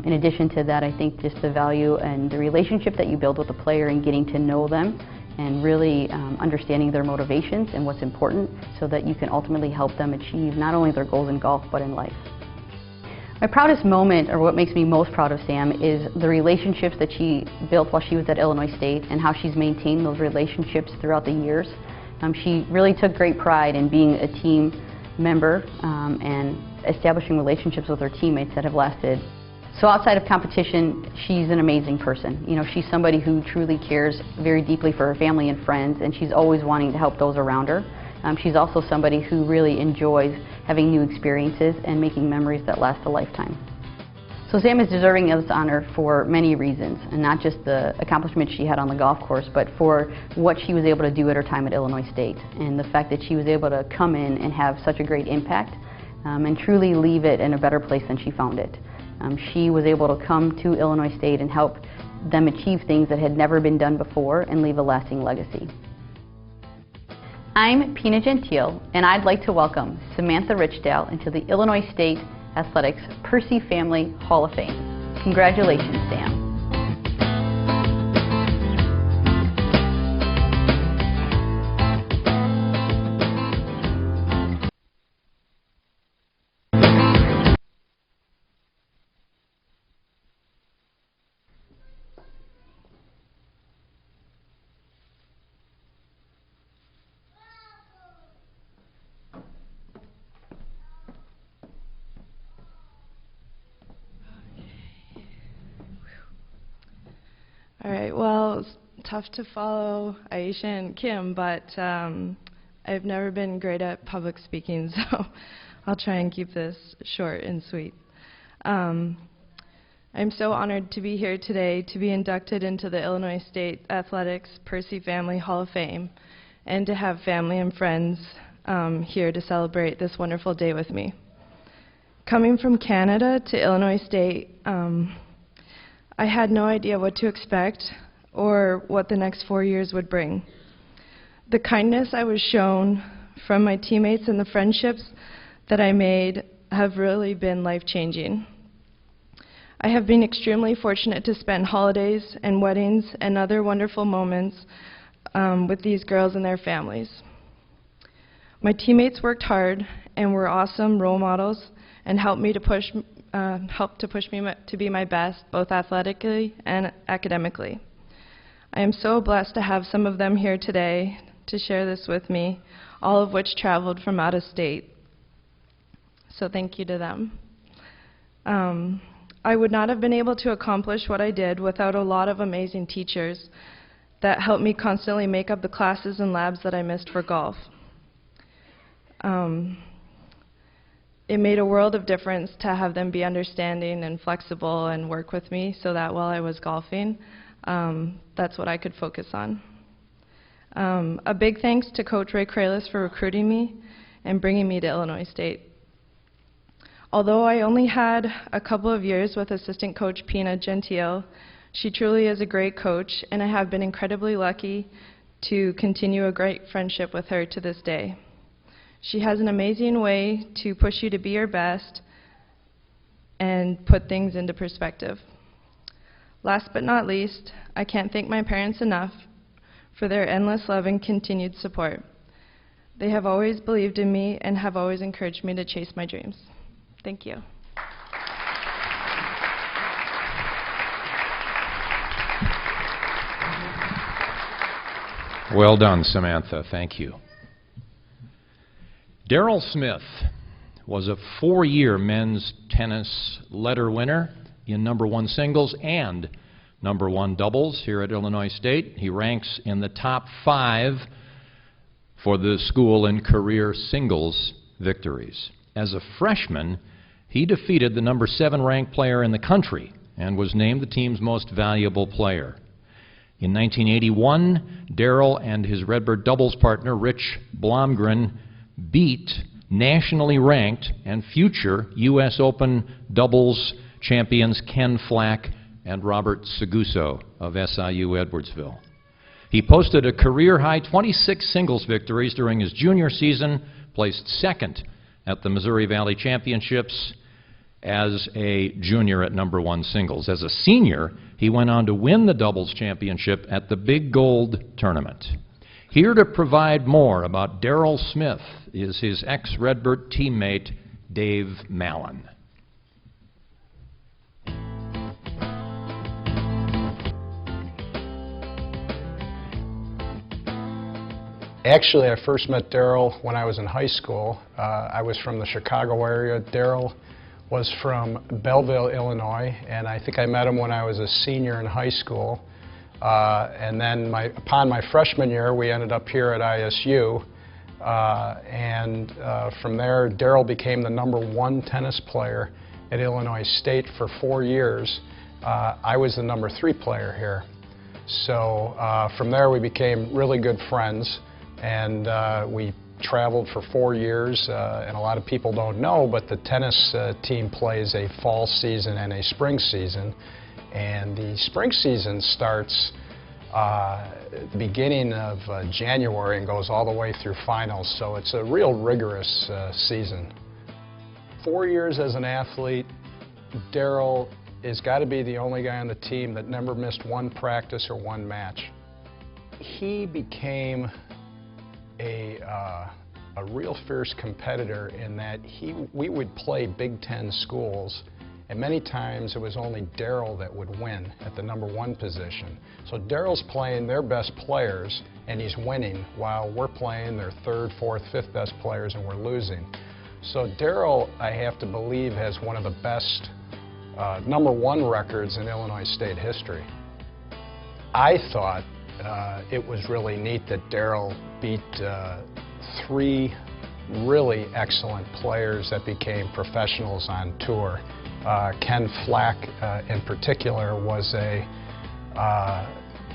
In addition to that, I think just the value and the relationship that you build with the player and getting to know them and really understanding their motivations and what's important so that you can ultimately help them achieve not only their goals in golf but in life. My proudest moment, or what makes me most proud of Sam, is the relationships that she built while she was at Illinois State and how she's maintained those relationships throughout the years. She really took great pride in being a team member and establishing relationships with her teammates that have lasted. So outside of competition, she's an amazing person. You know, she's somebody who truly cares very deeply for her family and friends, and she's always wanting to help those around her. She's also somebody who really enjoys having new experiences and making memories that last a lifetime. So Sam is deserving of this honor for many reasons, and not just the accomplishments she had on the golf course, but for what she was able to do at her time at Illinois State, and the fact that she was able to come in and have such a great impact and truly leave it in a better place than she found it. She was able to come to Illinois State and help them achieve things that had never been done before and leave a lasting legacy. I'm Pina Gentile, and I'd like to welcome Samantha Richdale into the Illinois State Athletics Percy Family Hall of Fame. Congratulations, Sam. All right, well, it's tough to follow Aisha and Kim, but I've never been great at public speaking, so I'll try and keep this short and sweet. I'm so honored to be here today to be inducted into the Illinois State Athletics Percy Family Hall of Fame and to have family and friends here to celebrate this wonderful day with me. Coming from Canada to Illinois State, I had no idea what to expect or what the next 4 years would bring. The kindness I was shown from my teammates and the friendships that I made have really been life-changing. I have been extremely fortunate to spend holidays and weddings and other wonderful moments with these girls and their families. My teammates worked hard and were awesome role models and helped to push me to be my best, both athletically and academically. I am so blessed to have some of them here today to share this with me, all of which traveled from out of state. So thank you to them. I would not have been able to accomplish what I did without a lot of amazing teachers that helped me constantly make up the classes and labs that I missed for golf. It made a world of difference to have them be understanding and flexible and work with me so that while I was golfing, that's what I could focus on. A big thanks to Coach Ray Kralis for recruiting me and bringing me to Illinois State. Although I only had a couple of years with assistant coach Pina Gentile, she truly is a great coach, and I have been incredibly lucky to continue a great friendship with her to this day. She has an amazing way to push you to be your best and put things into perspective. Last but not least, I can't thank my parents enough for their endless love and continued support. They have always believed in me and have always encouraged me to chase my dreams. Thank you. Well done, Samantha. Thank you. Darrell Smith was a 4-year men's tennis letter winner in #1 singles and #1 doubles here at Illinois State. He ranks in the top 5 for the school in career singles victories. As a freshman, he defeated the #7 ranked player in the country and was named the team's most valuable player. In 1981, Darrell and his Redbird doubles partner, Rich Blomgren, beat nationally ranked and future U.S. Open doubles champions Ken Flack and Robert Seguso of SIU Edwardsville. He posted a career-high 26 singles victories during his junior season, placed second at the Missouri Valley Championships as a junior at #1 singles. As a senior, he went on to win the doubles championship at the Big Gold tournament. Here to provide more about Darrell Smith is his ex-Redbird teammate, Dave Malin. Actually, I first met Darrell when I was in high school. I was from the Chicago area. Darrell was from Belleville, Illinois, and I think I met him when I was a senior in high school. And then upon my freshman year, we ended up here at ISU. From there, Darrell became the #1 tennis player at Illinois State for 4 years. I was the #3 player here. So from there, we became really good friends. And we traveled for 4 years, and a lot of people don't know, but the tennis team plays a fall season and a spring season. And the spring season starts at the beginning of January and goes all the way through finals, so it's a real rigorous season. 4 years as an athlete, Darrell has got to be the only guy on the team that never missed one practice or one match. He became a real fierce competitor in that we would play Big Ten schools, and many times it was only Darrell that would win at the #1 position. So Darrell's playing their best players and he's winning while we're playing their 3rd, 4th, 5th best players and we're losing. So Darrell, I have to believe, has one of the best #1 records in Illinois State history. I thought it was really neat that Darrell beat 3 really excellent players that became professionals on tour. Ken Flack in particular was a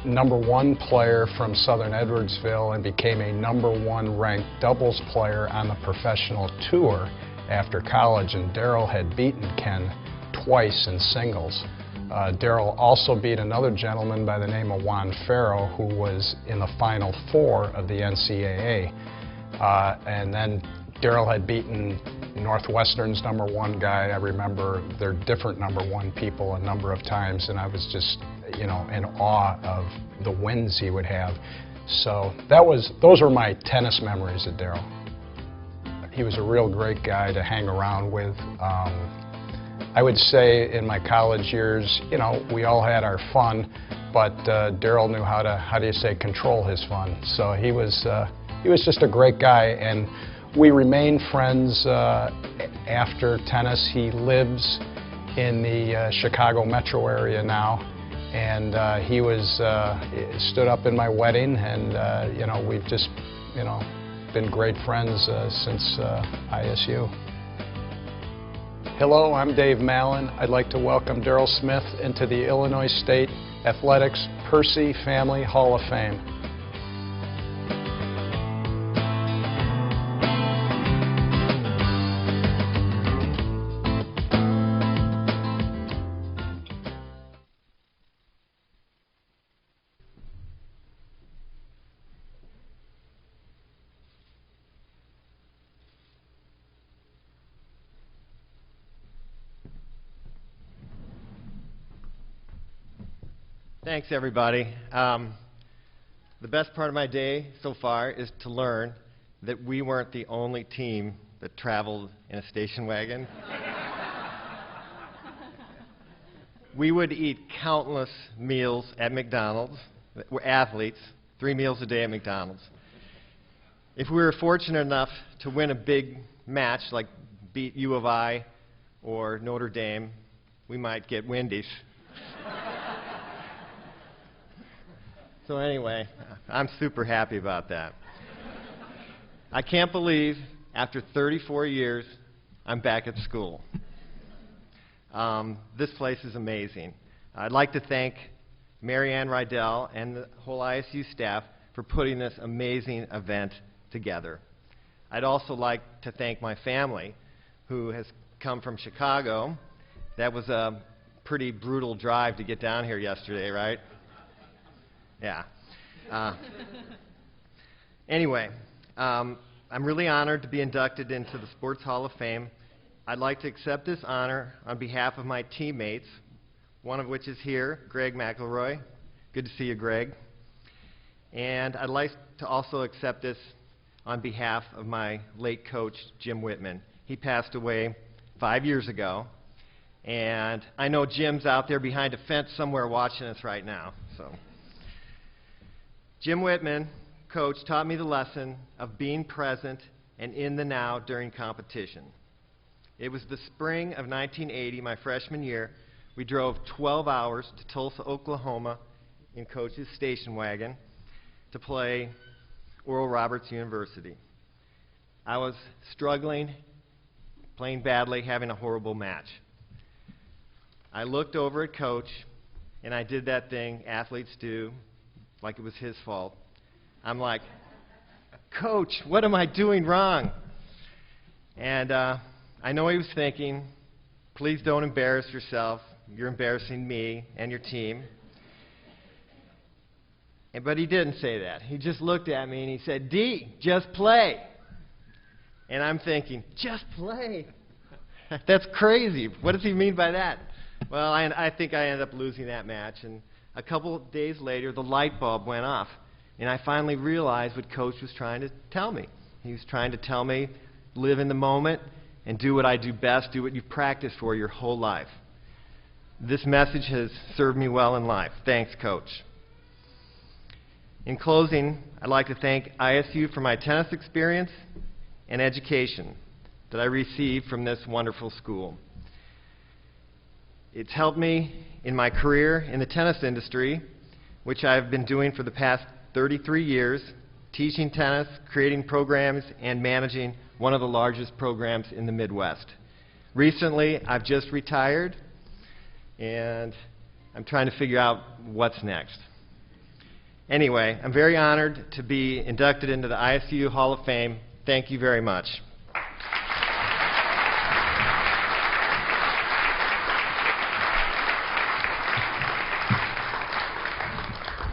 #1 player from Southern Edwardsville and became a #1 ranked doubles player on the professional tour after college, and Darryl had beaten Ken twice in singles. Darryl also beat another gentleman by the name of Juan Farrow, who was in the Final Four of the NCAA. And then Darryl had beaten Northwestern's #1 guy. I remember their different #1 people a number of times, and I was just, you know, in awe of the wins he would have. So those were my tennis memories of Darryl. He was a real great guy to hang around with. I would say in my college years, you know, we all had our fun, but Darryl knew how do you say, control his fun. So he was just a great guy, and we remained friends after tennis. He lives in the Chicago metro area now, and he stood up in my wedding, and you know, we've just, you know, been great friends since ISU. Hello, I'm Dave Malin. I'd like to welcome Darryl Smith into the Illinois State Athletics Percy Family Hall of Fame. Thanks, everybody. The best part of my day so far is to learn that we weren't the only team that traveled in a station wagon. We would eat countless meals at McDonald's. We're athletes, 3 meals a day at McDonald's. If we were fortunate enough to win a big match, like beat U of I or Notre Dame, we might get Wendy's. So anyway, I'm super happy about that. I can't believe after 34 years, I'm back at school. This place is amazing. I'd like to thank Mary Ann Rydell and the whole ISU staff for putting this amazing event together. I'd also like to thank my family, who has come from Chicago. That was a pretty brutal drive to get down here yesterday, right? Yeah. Anyway, I'm really honored to be inducted into the Sports Hall of Fame. I'd like to accept this honor on behalf of my teammates, one of which is here, Greg Mcelroy. Good to see you, Greg. And I'd like to also accept this on behalf of my late coach, Jim Whitman. He passed away 5 years ago, and I know Jim's out there behind a fence somewhere watching us right now. So, Jim Whitman, coach, taught me the lesson of being present and in the now during competition. It was the spring of 1980, my freshman year. We drove 12 hours to Tulsa, Oklahoma in Coach's station wagon to play Oral Roberts University. I was struggling, playing badly, having a horrible match. I looked over at Coach, and I did that thing athletes do, like it was his fault. I'm like, Coach, what am I doing wrong? And I know he was thinking, please don't embarrass yourself. You're embarrassing me and your team. But he didn't say that. He just looked at me and he said, D, just play. And I'm thinking, just play? That's crazy. What does he mean by that? Well, I think I ended up losing that match. And a couple of days later, the light bulb went off. And I finally realized what Coach was trying to tell me. He was trying to tell me, live in the moment and do what I do best, do what you've practiced for your whole life. This message has served me well in life. Thanks, Coach. In closing, I'd like to thank ISU for my tennis experience and education that I received from this wonderful school. It's helped me in my career in the tennis industry, which I've been doing for the past 33 years, teaching tennis, creating programs, and managing one of the largest programs in the Midwest. Recently, I've just retired, and I'm trying to figure out what's next. Anyway, I'm very honored to be inducted into the ISU Hall of Fame. Thank you very much.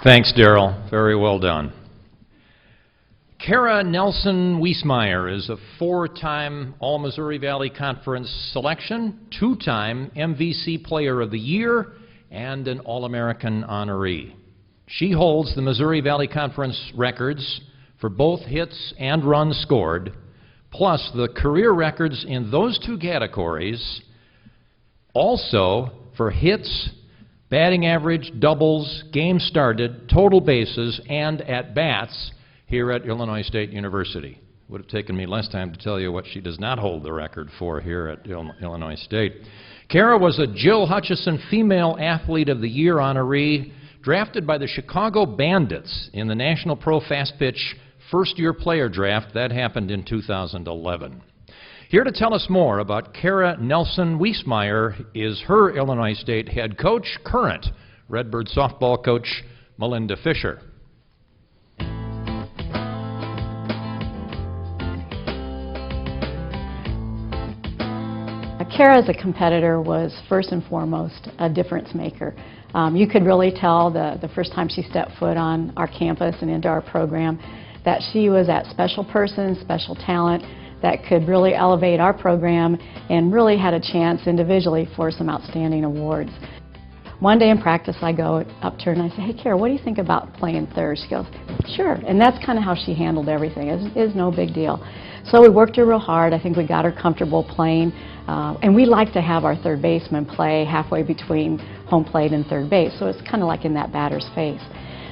Thanks, Darrell. Very well done. Kara Nelson Wiesmeyer is a 4-time All-Missouri Valley Conference selection, 2-time MVC Player of the Year, and an All-American honoree. She holds the Missouri Valley Conference records for both hits and runs scored, plus the career records in those 2 categories, also for hits, batting average, doubles, games started, total bases, and at-bats here at Illinois State University. It would have taken me less time to tell you what she does not hold the record for here at Illinois State. Kara was a Jill Hutchison Female Athlete of the Year honoree, drafted by the Chicago Bandits in the National Pro Fast Pitch first-year player draft. That happened in 2011. Here to tell us more about Kara Nelson Wiesmeyer is her Illinois State head coach, current Redbird softball coach, Melinda Fisher. Kara as a competitor was first and foremost a difference maker. You could really tell the first time she stepped foot on our campus and into our program that she was that special person, special talent that could really elevate our program and really had a chance individually for some outstanding awards. One day in practice I go up to her and I say, "Hey Kara, what do you think about playing third?" She goes, "Sure." And that's kind of how she handled everything. It is no big deal. So we worked her real hard. I think we got her comfortable playing. And we like to have our third baseman play halfway between home plate and third base. So it's kind of like in that batter's face.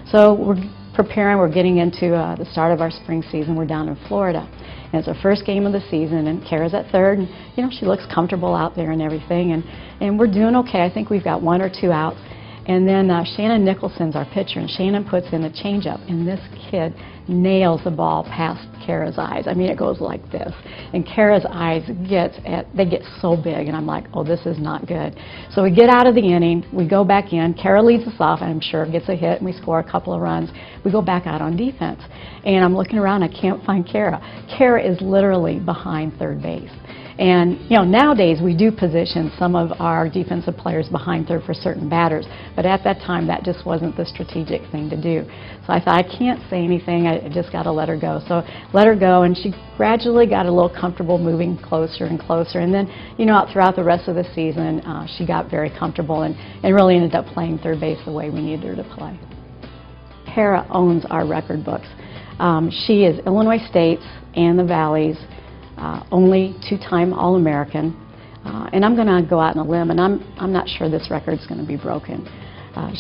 So we're preparing. We're getting into the start of our spring season. We're down in Florida. And it's our first game of the season, and Kara's at third, and you know, she looks comfortable out there and everything, and we're doing okay. I think we've got 1 or 2 outs. And then Shannon Nicholson's our pitcher, and Shannon puts in a changeup, and this kid nails the ball past Kara's eyes. I mean, it goes like this. And Kara's eyes they get so big, and I'm like, oh, this is not good. So we get out of the inning, we go back in, Kara leads us off, and I'm sure gets a hit, and we score a couple of runs. We go back out on defense, and I'm looking around, I can't find Kara. Kara is literally behind third base. And you know, nowadays we do position some of our defensive players behind third for certain batters, but at that time that just wasn't the strategic thing to do. So I thought, I can't say anything, I just got to let her go. So let her go, and she gradually got a little comfortable moving closer and closer, and then you know, throughout the rest of the season she got very comfortable and really ended up playing third base the way we needed her to play. Kara owns our record books. She is Illinois State's and the Valley's only 2-time All-American, and I'm going to go out on a limb, and I'm not sure this record's going to be broken.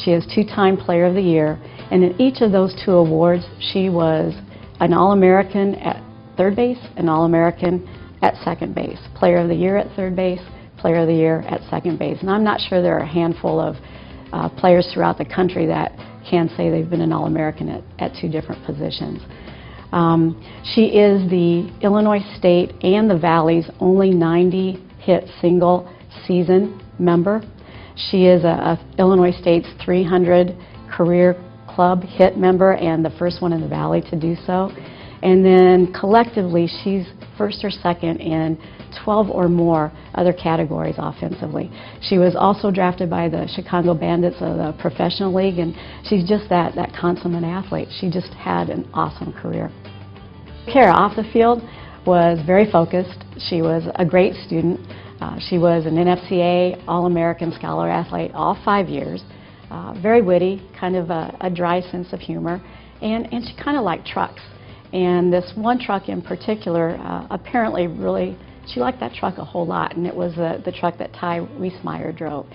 She is 2-time Player of the Year, and in each of those 2 awards, she was an All-American at third base, an All-American at second base, Player of the Year at third base, Player of the Year at second base. And I'm not sure there are a handful of players throughout the country that can say they've been an All-American at 2 different positions. She is the Illinois State and the Valley's only 90-hit single season member. She is Illinois State's 300 career club hit member and the first one in the Valley to do so. And then collectively, she's first or second in 12 or more other categories offensively. She was also drafted by the Chicago Bandits of the Professional League, and she's just that consummate athlete. She just had an awesome career. Kara off the field was very focused. She was a great student. She was an NFCA All-American Scholar Athlete all 5 years. Very witty, kind of a dry sense of humor, and she kind of liked trucks. And this one truck in particular, apparently really, she liked that truck a whole lot, and it was the truck that Ty Wiesmeyer drove.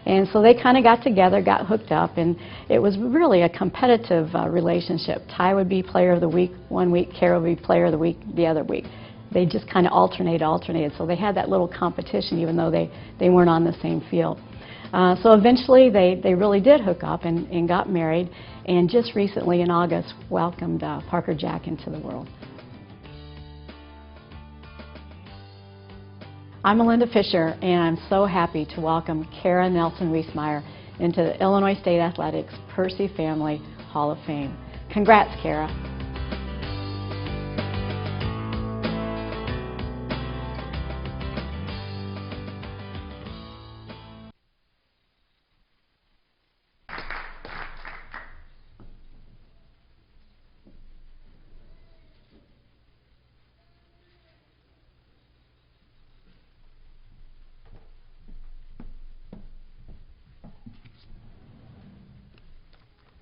And so they kind of got together, got hooked up, and it was really a competitive relationship. Ty would be Player of the Week one week, Kara would be Player of the Week the other week. They just kind of alternated, so they had that little competition even though they weren't on the same field. So eventually they really did hook up and got married, and just recently in August welcomed Parker Jack into the world. I'm Melinda Fisher, and I'm so happy to welcome Kara Nelson Reese-Meyer into the Illinois State Athletics Percy Family Hall of Fame. Congrats, Kara.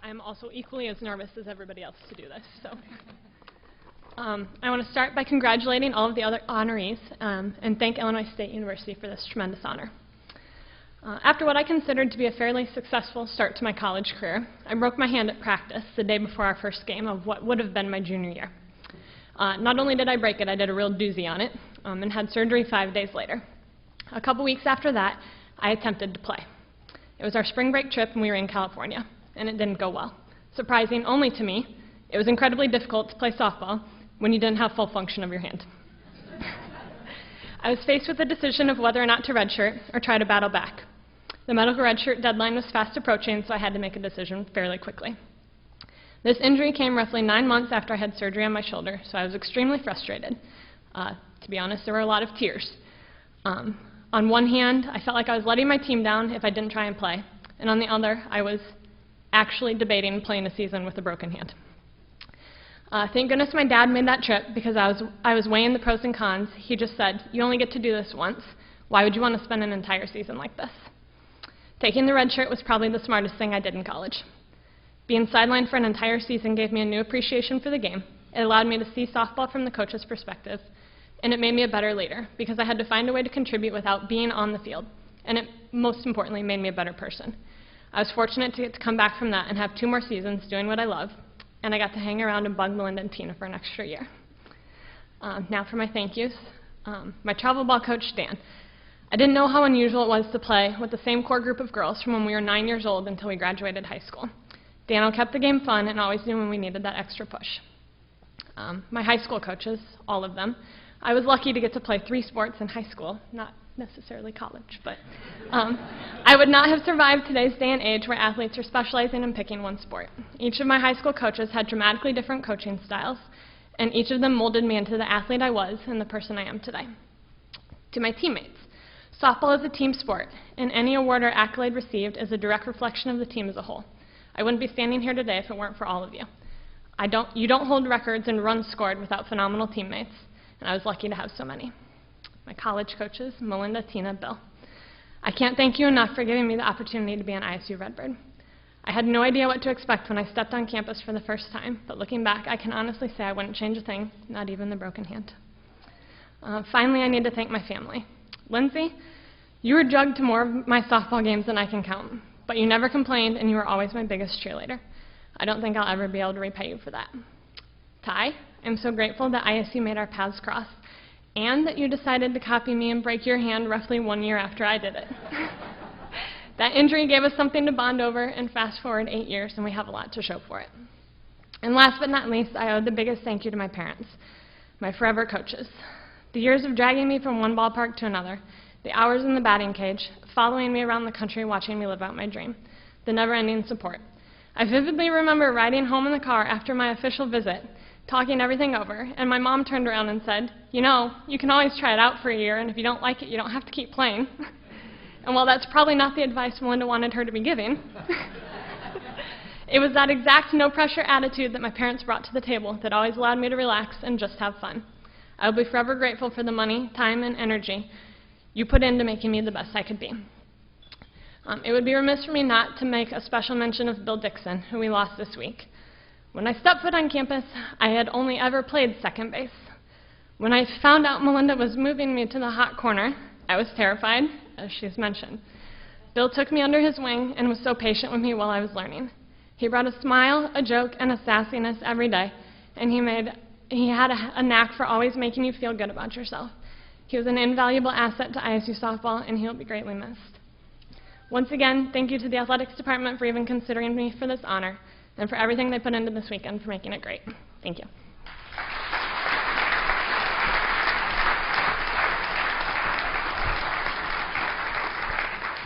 I'm also equally as nervous as everybody else to do this. So, I want to start by congratulating all of the other honorees and thank Illinois State University for this tremendous honor. After what I considered to be a fairly successful start to my college career, I broke my hand at practice the day before our first game of what would have been my junior year. Not only did I break it, I did a real doozy on it and had surgery 5 days later. A couple weeks after that, I attempted to play. It was our spring break trip and we were in California, and it didn't go well. Surprising only to me, it was incredibly difficult to play softball when you didn't have full function of your hand. I was faced with the decision of whether or not to redshirt or try to battle back. The medical redshirt deadline was fast approaching, so I had to make a decision fairly quickly. This injury came roughly 9 months after I had surgery on my shoulder, so I was extremely frustrated. To be honest, there were a lot of tears. On one hand, I felt like I was letting my team down if I didn't try and play, and on the other, I was actually debating playing a season with a broken hand. Thank goodness my dad made that trip because I was weighing the pros and cons. He just said, "You only get to do this once. Why would you want to spend an entire season like this?" Taking the red shirt was probably the smartest thing I did in college. Being sidelined for an entire season gave me a new appreciation for the game. It allowed me to see softball from the coach's perspective, and it made me a better leader because I had to find a way to contribute without being on the field, and it most importantly made me a better person. I was fortunate to get to come back from that and have 2 more seasons doing what I love, and I got to hang around and bug Melinda and Tina for an extra year. Now for my thank yous. My travel ball coach, Dan. I didn't know how unusual it was to play with the same core group of girls from when we were 9 years old until we graduated high school. Dan kept the game fun and always knew when we needed that extra push. My high school coaches, all of them. I was lucky to get to play 3 sports in high school, not necessarily college, but I would not have survived today's day and age where athletes are specializing in picking one sport. Each of my high school coaches had dramatically different coaching styles, and each of them molded me into the athlete I was and the person I am today. To my teammates, softball is a team sport, and any award or accolade received is a direct reflection of the team as a whole. I wouldn't be standing here today if it weren't for all of you. You don't hold records and runs scored without phenomenal teammates, and I was lucky to have so many. My college coaches, Melinda, Tina, Bill. I can't thank you enough for giving me the opportunity to be an ISU Redbird. I had no idea what to expect when I stepped on campus for the first time, but looking back, I can honestly say I wouldn't change a thing, not even the broken hand. Finally, I need to thank my family. Lindsay, you were drugged to more of my softball games than I can count, but you never complained, and you were always my biggest cheerleader. I don't think I'll ever be able to repay you for that. Ty, I'm so grateful that ISU made our paths cross, and that you decided to copy me and break your hand roughly 1 year after I did it. That injury gave us something to bond over, and fast forward 8 years, and we have a lot to show for it. And last but not least, I owe the biggest thank you to my parents, my forever coaches. The years of dragging me from one ballpark to another, the hours in the batting cage, following me around the country watching me live out my dream, the never-ending support. I vividly remember riding home in the car after my official visit, talking everything over, and my mom turned around and said, "You know, you can always try it out for a year, and if you don't like it, you don't have to keep playing." And while that's probably not the advice Melinda wanted her to be giving, it was that exact no-pressure attitude that my parents brought to the table that always allowed me to relax and just have fun. I will be forever grateful for the money, time, and energy you put into making me the best I could be. It would be remiss for me not to make a special mention of Bill Dixon, who we lost this week. When I stepped foot on campus, I had only ever played second base. When I found out Melinda was moving me to the hot corner, I was terrified, as she's mentioned. Bill took me under his wing and was so patient with me while I was learning. He brought a smile, a joke, and a sassiness every day, and he had a knack for always making you feel good about yourself. He was an invaluable asset to ISU softball, and he'll be greatly missed. Once again, thank you to the athletics department for even considering me for this honor, and for everything they put into this weekend for making it great. Thank you.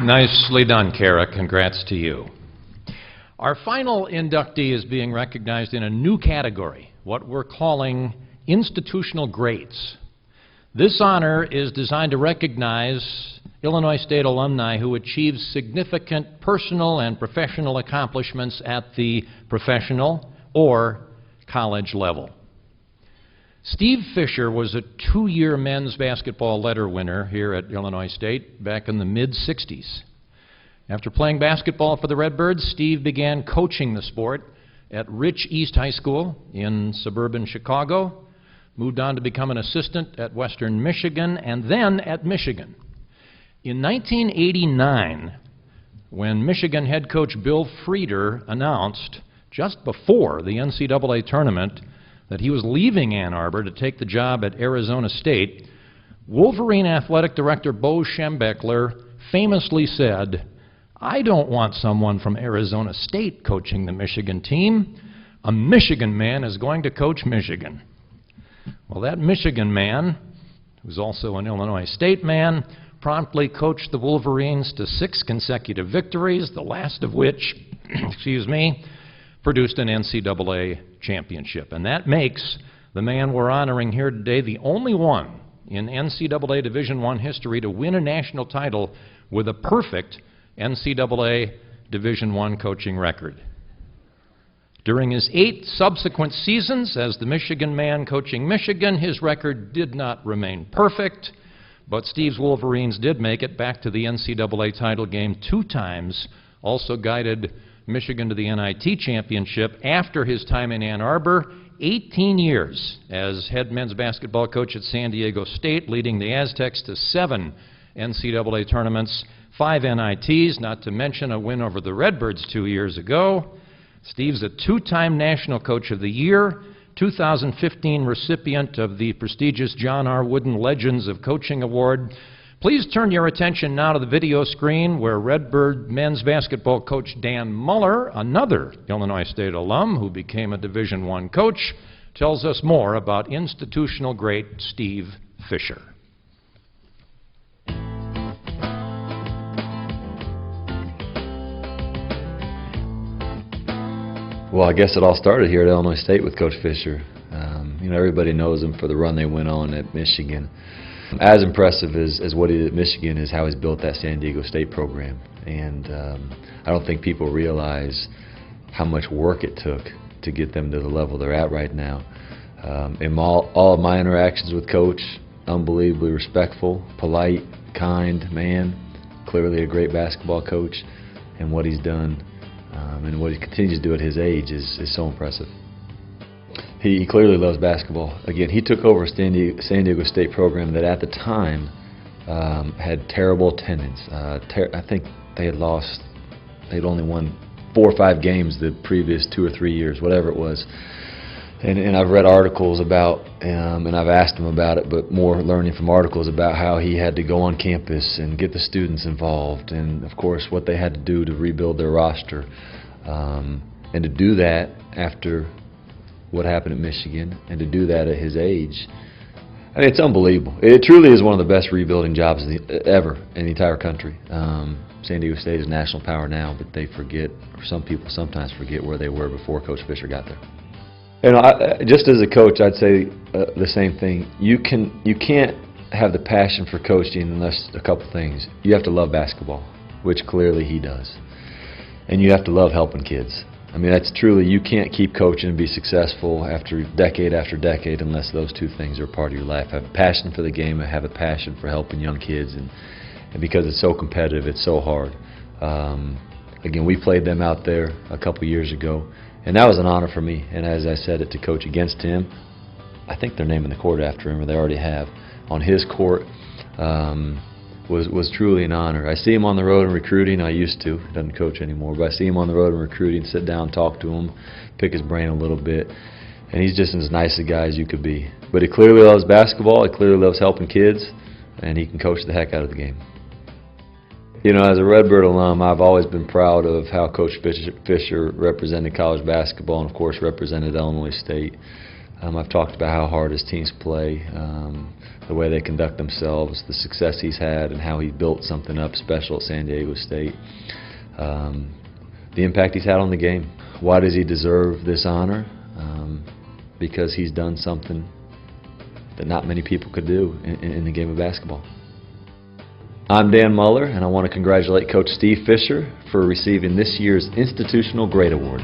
Nicely done, Kara. Congrats to you. Our final inductee is being recognized in a new category, what we're calling institutional greats. This honor is designed to recognize Illinois State alumni who achieve significant personal and professional accomplishments at the professional or college level. Steve Fisher was a 2-year men's basketball letter winner here at Illinois State back in the mid-'60s. After playing basketball for the Redbirds, Steve began coaching the sport at Rich East High School in suburban Chicago, moved on to become an assistant at Western Michigan, and then at Michigan. In 1989, when Michigan head coach Bill Frieder announced, just before the NCAA tournament, that he was leaving Ann Arbor to take the job at Arizona State, Wolverine athletic director Bo Schembechler famously said, "I don't want someone from Arizona State coaching the Michigan team. A Michigan man is going to coach Michigan." Well, that Michigan man, who's also an Illinois State man, promptly coached the Wolverines to 6 consecutive victories, the last of which, produced an NCAA championship. And that makes the man we're honoring here today the only one in NCAA Division I history to win a national title with a perfect NCAA Division I coaching record. During his 8 subsequent seasons as the Michigan man coaching Michigan, his record did not remain perfect, but Steve's Wolverines did make it back to the NCAA title game 2 times, also guided Michigan to the NIT championship after his time in Ann Arbor, 18 years as head men's basketball coach at San Diego State, leading the Aztecs to 7 NCAA tournaments, 5 NITs, not to mention a win over the Redbirds 2 years ago. Steve's a 2-time National Coach of the Year, 2015 recipient of the prestigious John R. Wooden Legends of Coaching Award. Please turn your attention now to the video screen where Redbird men's basketball coach Dan Muller, another Illinois State alum who became a Division I coach, tells us more about institutional great Steve Fisher. Well, I guess it all started here at Illinois State with Coach Fisher. Everybody knows him for the run they went on at Michigan. As impressive as what he did at Michigan is how he's built that San Diego State program. And I don't think people realize how much work it took to get them to the level they're at right now. In all of my interactions with Coach, unbelievably respectful, polite, kind man, clearly a great basketball coach, and what he's done and what he continues to do at his age is so impressive. He clearly loves basketball. Again, he took over a San Diego State program that at the time had terrible attendance. I think they'd only won 4 or 5 games the previous 2 or 3 years, whatever it was. And I've read articles about, and I've asked him about it, but more learning from articles about how he had to go on campus and get the students involved, and of course what they had to do to rebuild their roster. And to do that after what happened at Michigan, and to do that at his age, I mean, it's unbelievable. It truly is one of the best rebuilding jobs ever in the entire country. San Diego State is national power now, but they forget, or some people sometimes forget, where they were before Coach Fisher got there. Just as a coach, I'd say the same thing. You can't have the passion for coaching unless a couple things. You have to love basketball, which clearly he does, and you have to love helping kids. I mean, that's truly, you can't keep coaching and be successful after decade unless those 2 things are part of your life. Have a passion for the game and have a passion for helping young kids, and because it's so competitive, it's so hard. Again, we played them out there a couple years ago, and that was an honor for me. And as I said it, to coach against him, I think they're naming the court after him, or they already have, on his court, was truly an honor. I see him on the road in recruiting. I used to. He doesn't coach anymore, but I see him on the road in recruiting, sit down, talk to him, pick his brain a little bit, and he's just as nice a guy as you could be. But he clearly loves basketball. He clearly loves helping kids, and he can coach the heck out of the game. As a Redbird alum, I've always been proud of how Coach Fisher represented college basketball and, of course, represented Illinois State. I've talked about how hard his teams play, the way they conduct themselves, the success he's had, and how he built something up special at San Diego State. The impact he's had on the game. Why does he deserve this honor? Because he's done something that not many people could do in the game of basketball. I'm Dan Muller, and I want to congratulate Coach Steve Fisher for receiving this year's Institutional Grade Award.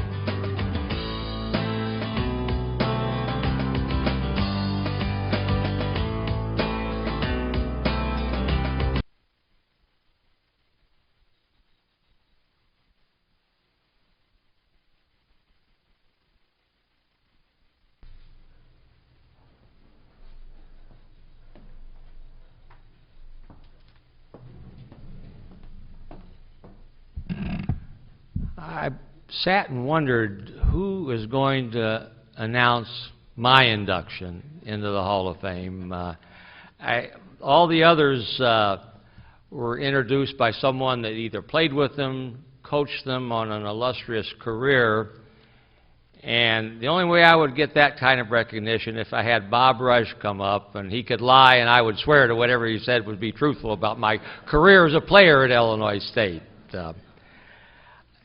I sat and wondered who is going to announce my induction into the Hall of Fame. All the others were introduced by someone that either played with them, coached them on an illustrious career, and the only way I would get that kind of recognition if I had Bob Rush come up, and he could lie and I would swear to whatever he said would be truthful about my career as a player at Illinois State.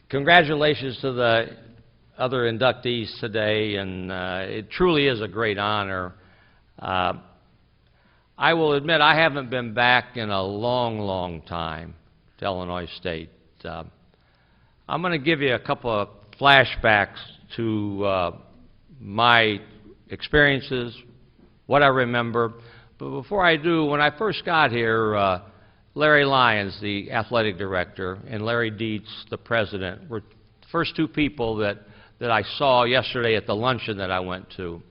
Congratulations to the other inductees today, and it truly is a great honor. I will admit I haven't been back in a long, long time to Illinois State. I'm going to give you a couple of flashbacks to my experiences, what I remember. But before I do, when I first got here, Larry Lyons, the athletic director, and Larry Dietz, the president, were the first two people that I saw yesterday at the luncheon that I went to.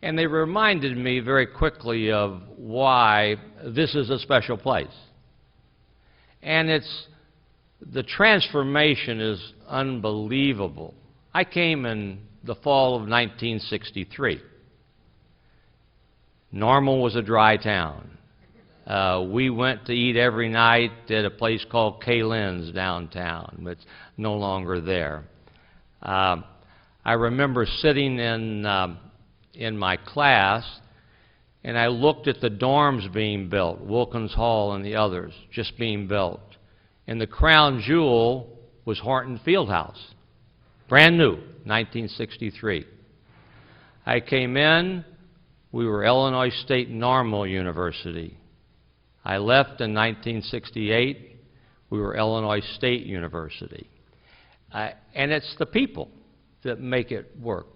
And they reminded me very quickly of why this is a special place. And the transformation is unbelievable. I came in the fall of 1963. Normal was a dry town. We went to eat every night at a place called Kay Lynn's downtown, but it's no longer there. I remember sitting in my class, and I looked at the dorms being built, Wilkins Hall and the others just being built. And the crown jewel was Horton Fieldhouse, brand new, 1963. I came in, we were Illinois State Normal University. I left in 1968, we were Illinois State University. And it's the people that make it work.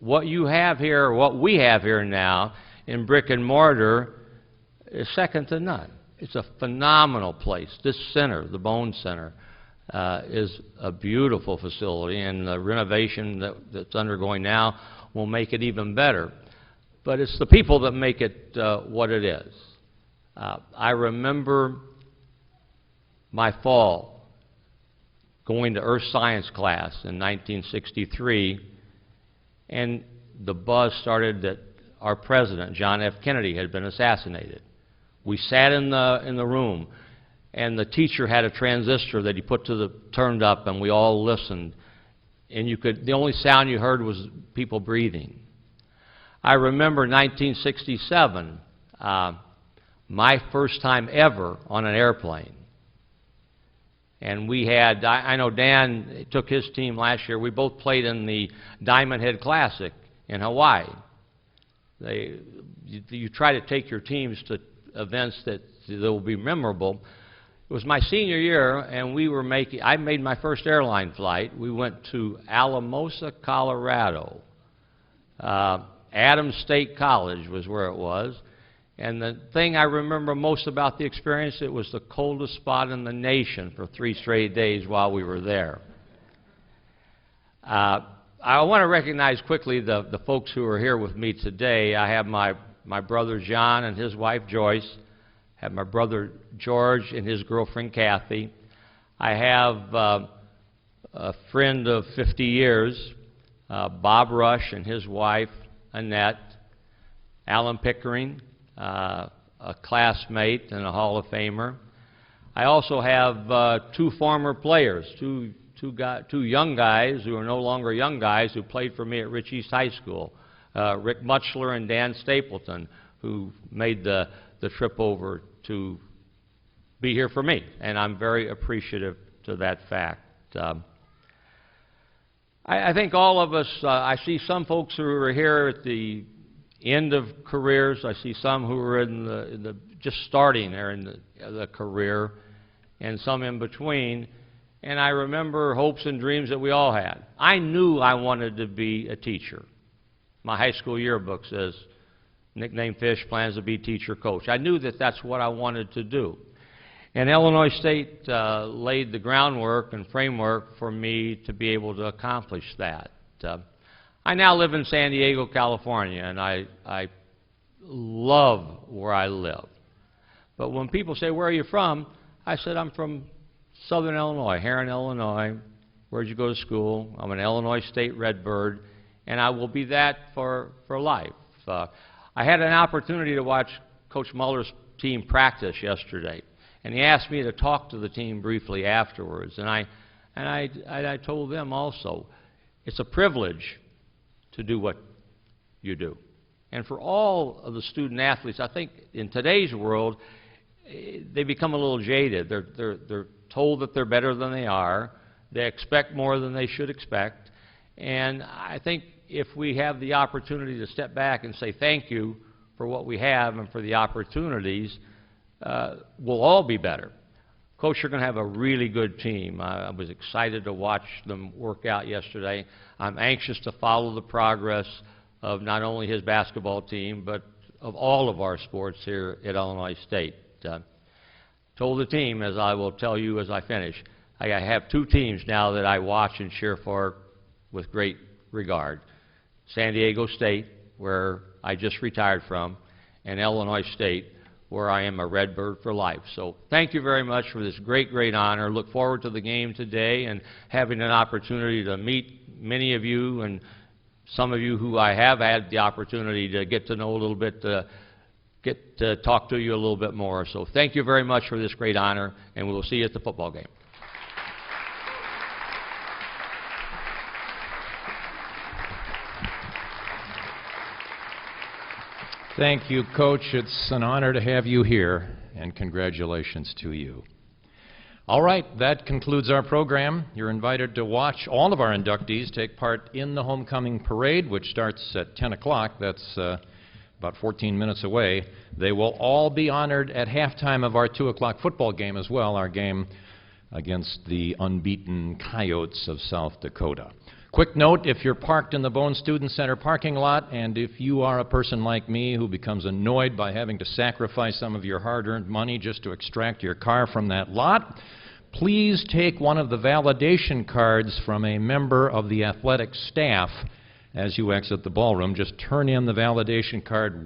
What you have here, what we have here now in brick and mortar is second to none. It's a phenomenal place. This center, the Bone Center, is a beautiful facility, and the renovation that's undergoing now will make it even better. But it's the people that make it what it is. I remember my fall going to earth science class in 1963, and the buzz started that our president, John F. Kennedy, had been assassinated. We sat in the room, and the teacher had a transistor that he turned up, and we all listened. And the only sound you heard was people breathing. I remember 1967, my first time ever on an airplane. And we had, I know Dan took his team last year. We both played in the Diamond Head Classic in Hawaii. You try to take your teams to events that will be memorable. It was my senior year, and I made my first airline flight. We went to Alamosa, Colorado. Adams State College was where it was. And the thing I remember most about the experience, it was the coldest spot in the nation for 3 straight days while we were there. I want to recognize quickly the folks who are here with me today. I have my brother John and his wife Joyce. I have my brother George and his girlfriend Kathy. I have a friend of 50 years, Bob Rush and his wife Annette, Alan Pickering, a classmate and a Hall of Famer. I also have 2 former players, two young guys who are no longer young guys who played for me at Rich East High School. Rick Mutchler and Dan Stapleton, who made the trip over to be here for me, and I'm very appreciative to that fact. I think all of us, I see some folks who are here at the end of careers. I see some who are in the just starting there in the career, and some in between. And I remember hopes and dreams that we all had. I knew I wanted to be a teacher. My high school yearbook says, nickname Fish, plans to be teacher coach. I knew that that's what I wanted to do. And Illinois State laid the groundwork and framework for me to be able to accomplish that. I now live in San Diego, California, and I love where I live. But when people say, where are you from? I said, I'm from Southern Illinois, Herrin, Illinois. Where'd you go to school? I'm an Illinois State Redbird, and I will be that for life. I had an opportunity to watch Coach Muller's team practice yesterday, and he asked me to talk to the team briefly afterwards, and I told them also, it's a privilege to do what you do. And for all of the student athletes, I think in today's world, they become a little jaded. They're told that they're better than they are. They expect more than they should expect. And I think if we have the opportunity to step back and say thank you for what we have and for the opportunities, we'll all be better. Coach, you're going to have a really good team. I was excited to watch them work out yesterday. I'm anxious to follow the progress of not only his basketball team, but of all of our sports here at Illinois State. Told the team, as I will tell you as I finish, I have two teams now that I watch and cheer for with great regard. San Diego State, where I just retired from, and Illinois State, where I am a Redbird for life. So thank you very much for this great, great honor. Look forward to the game today and having an opportunity to meet many of you and some of you who I have had the opportunity to get to know a little bit, get to talk to you a little bit more. So thank you very much for this great honor, and we will see you at the football game. Thank you, Coach. It's an honor to have you here, and congratulations to you. All right, that concludes our program. You're invited to watch all of our inductees take part in the homecoming parade, which starts at 10 o'clock. That's about 14 minutes away. They will all be honored at halftime of our 2 o'clock football game as well, our game against the unbeaten Coyotes of South Dakota. Quick note, if you're parked in the Bone Student Center parking lot, and if you are a person like me who becomes annoyed by having to sacrifice some of your hard-earned money just to extract your car from that lot, please take one of the validation cards from a member of the athletic staff as you exit the ballroom. Just turn in the validation card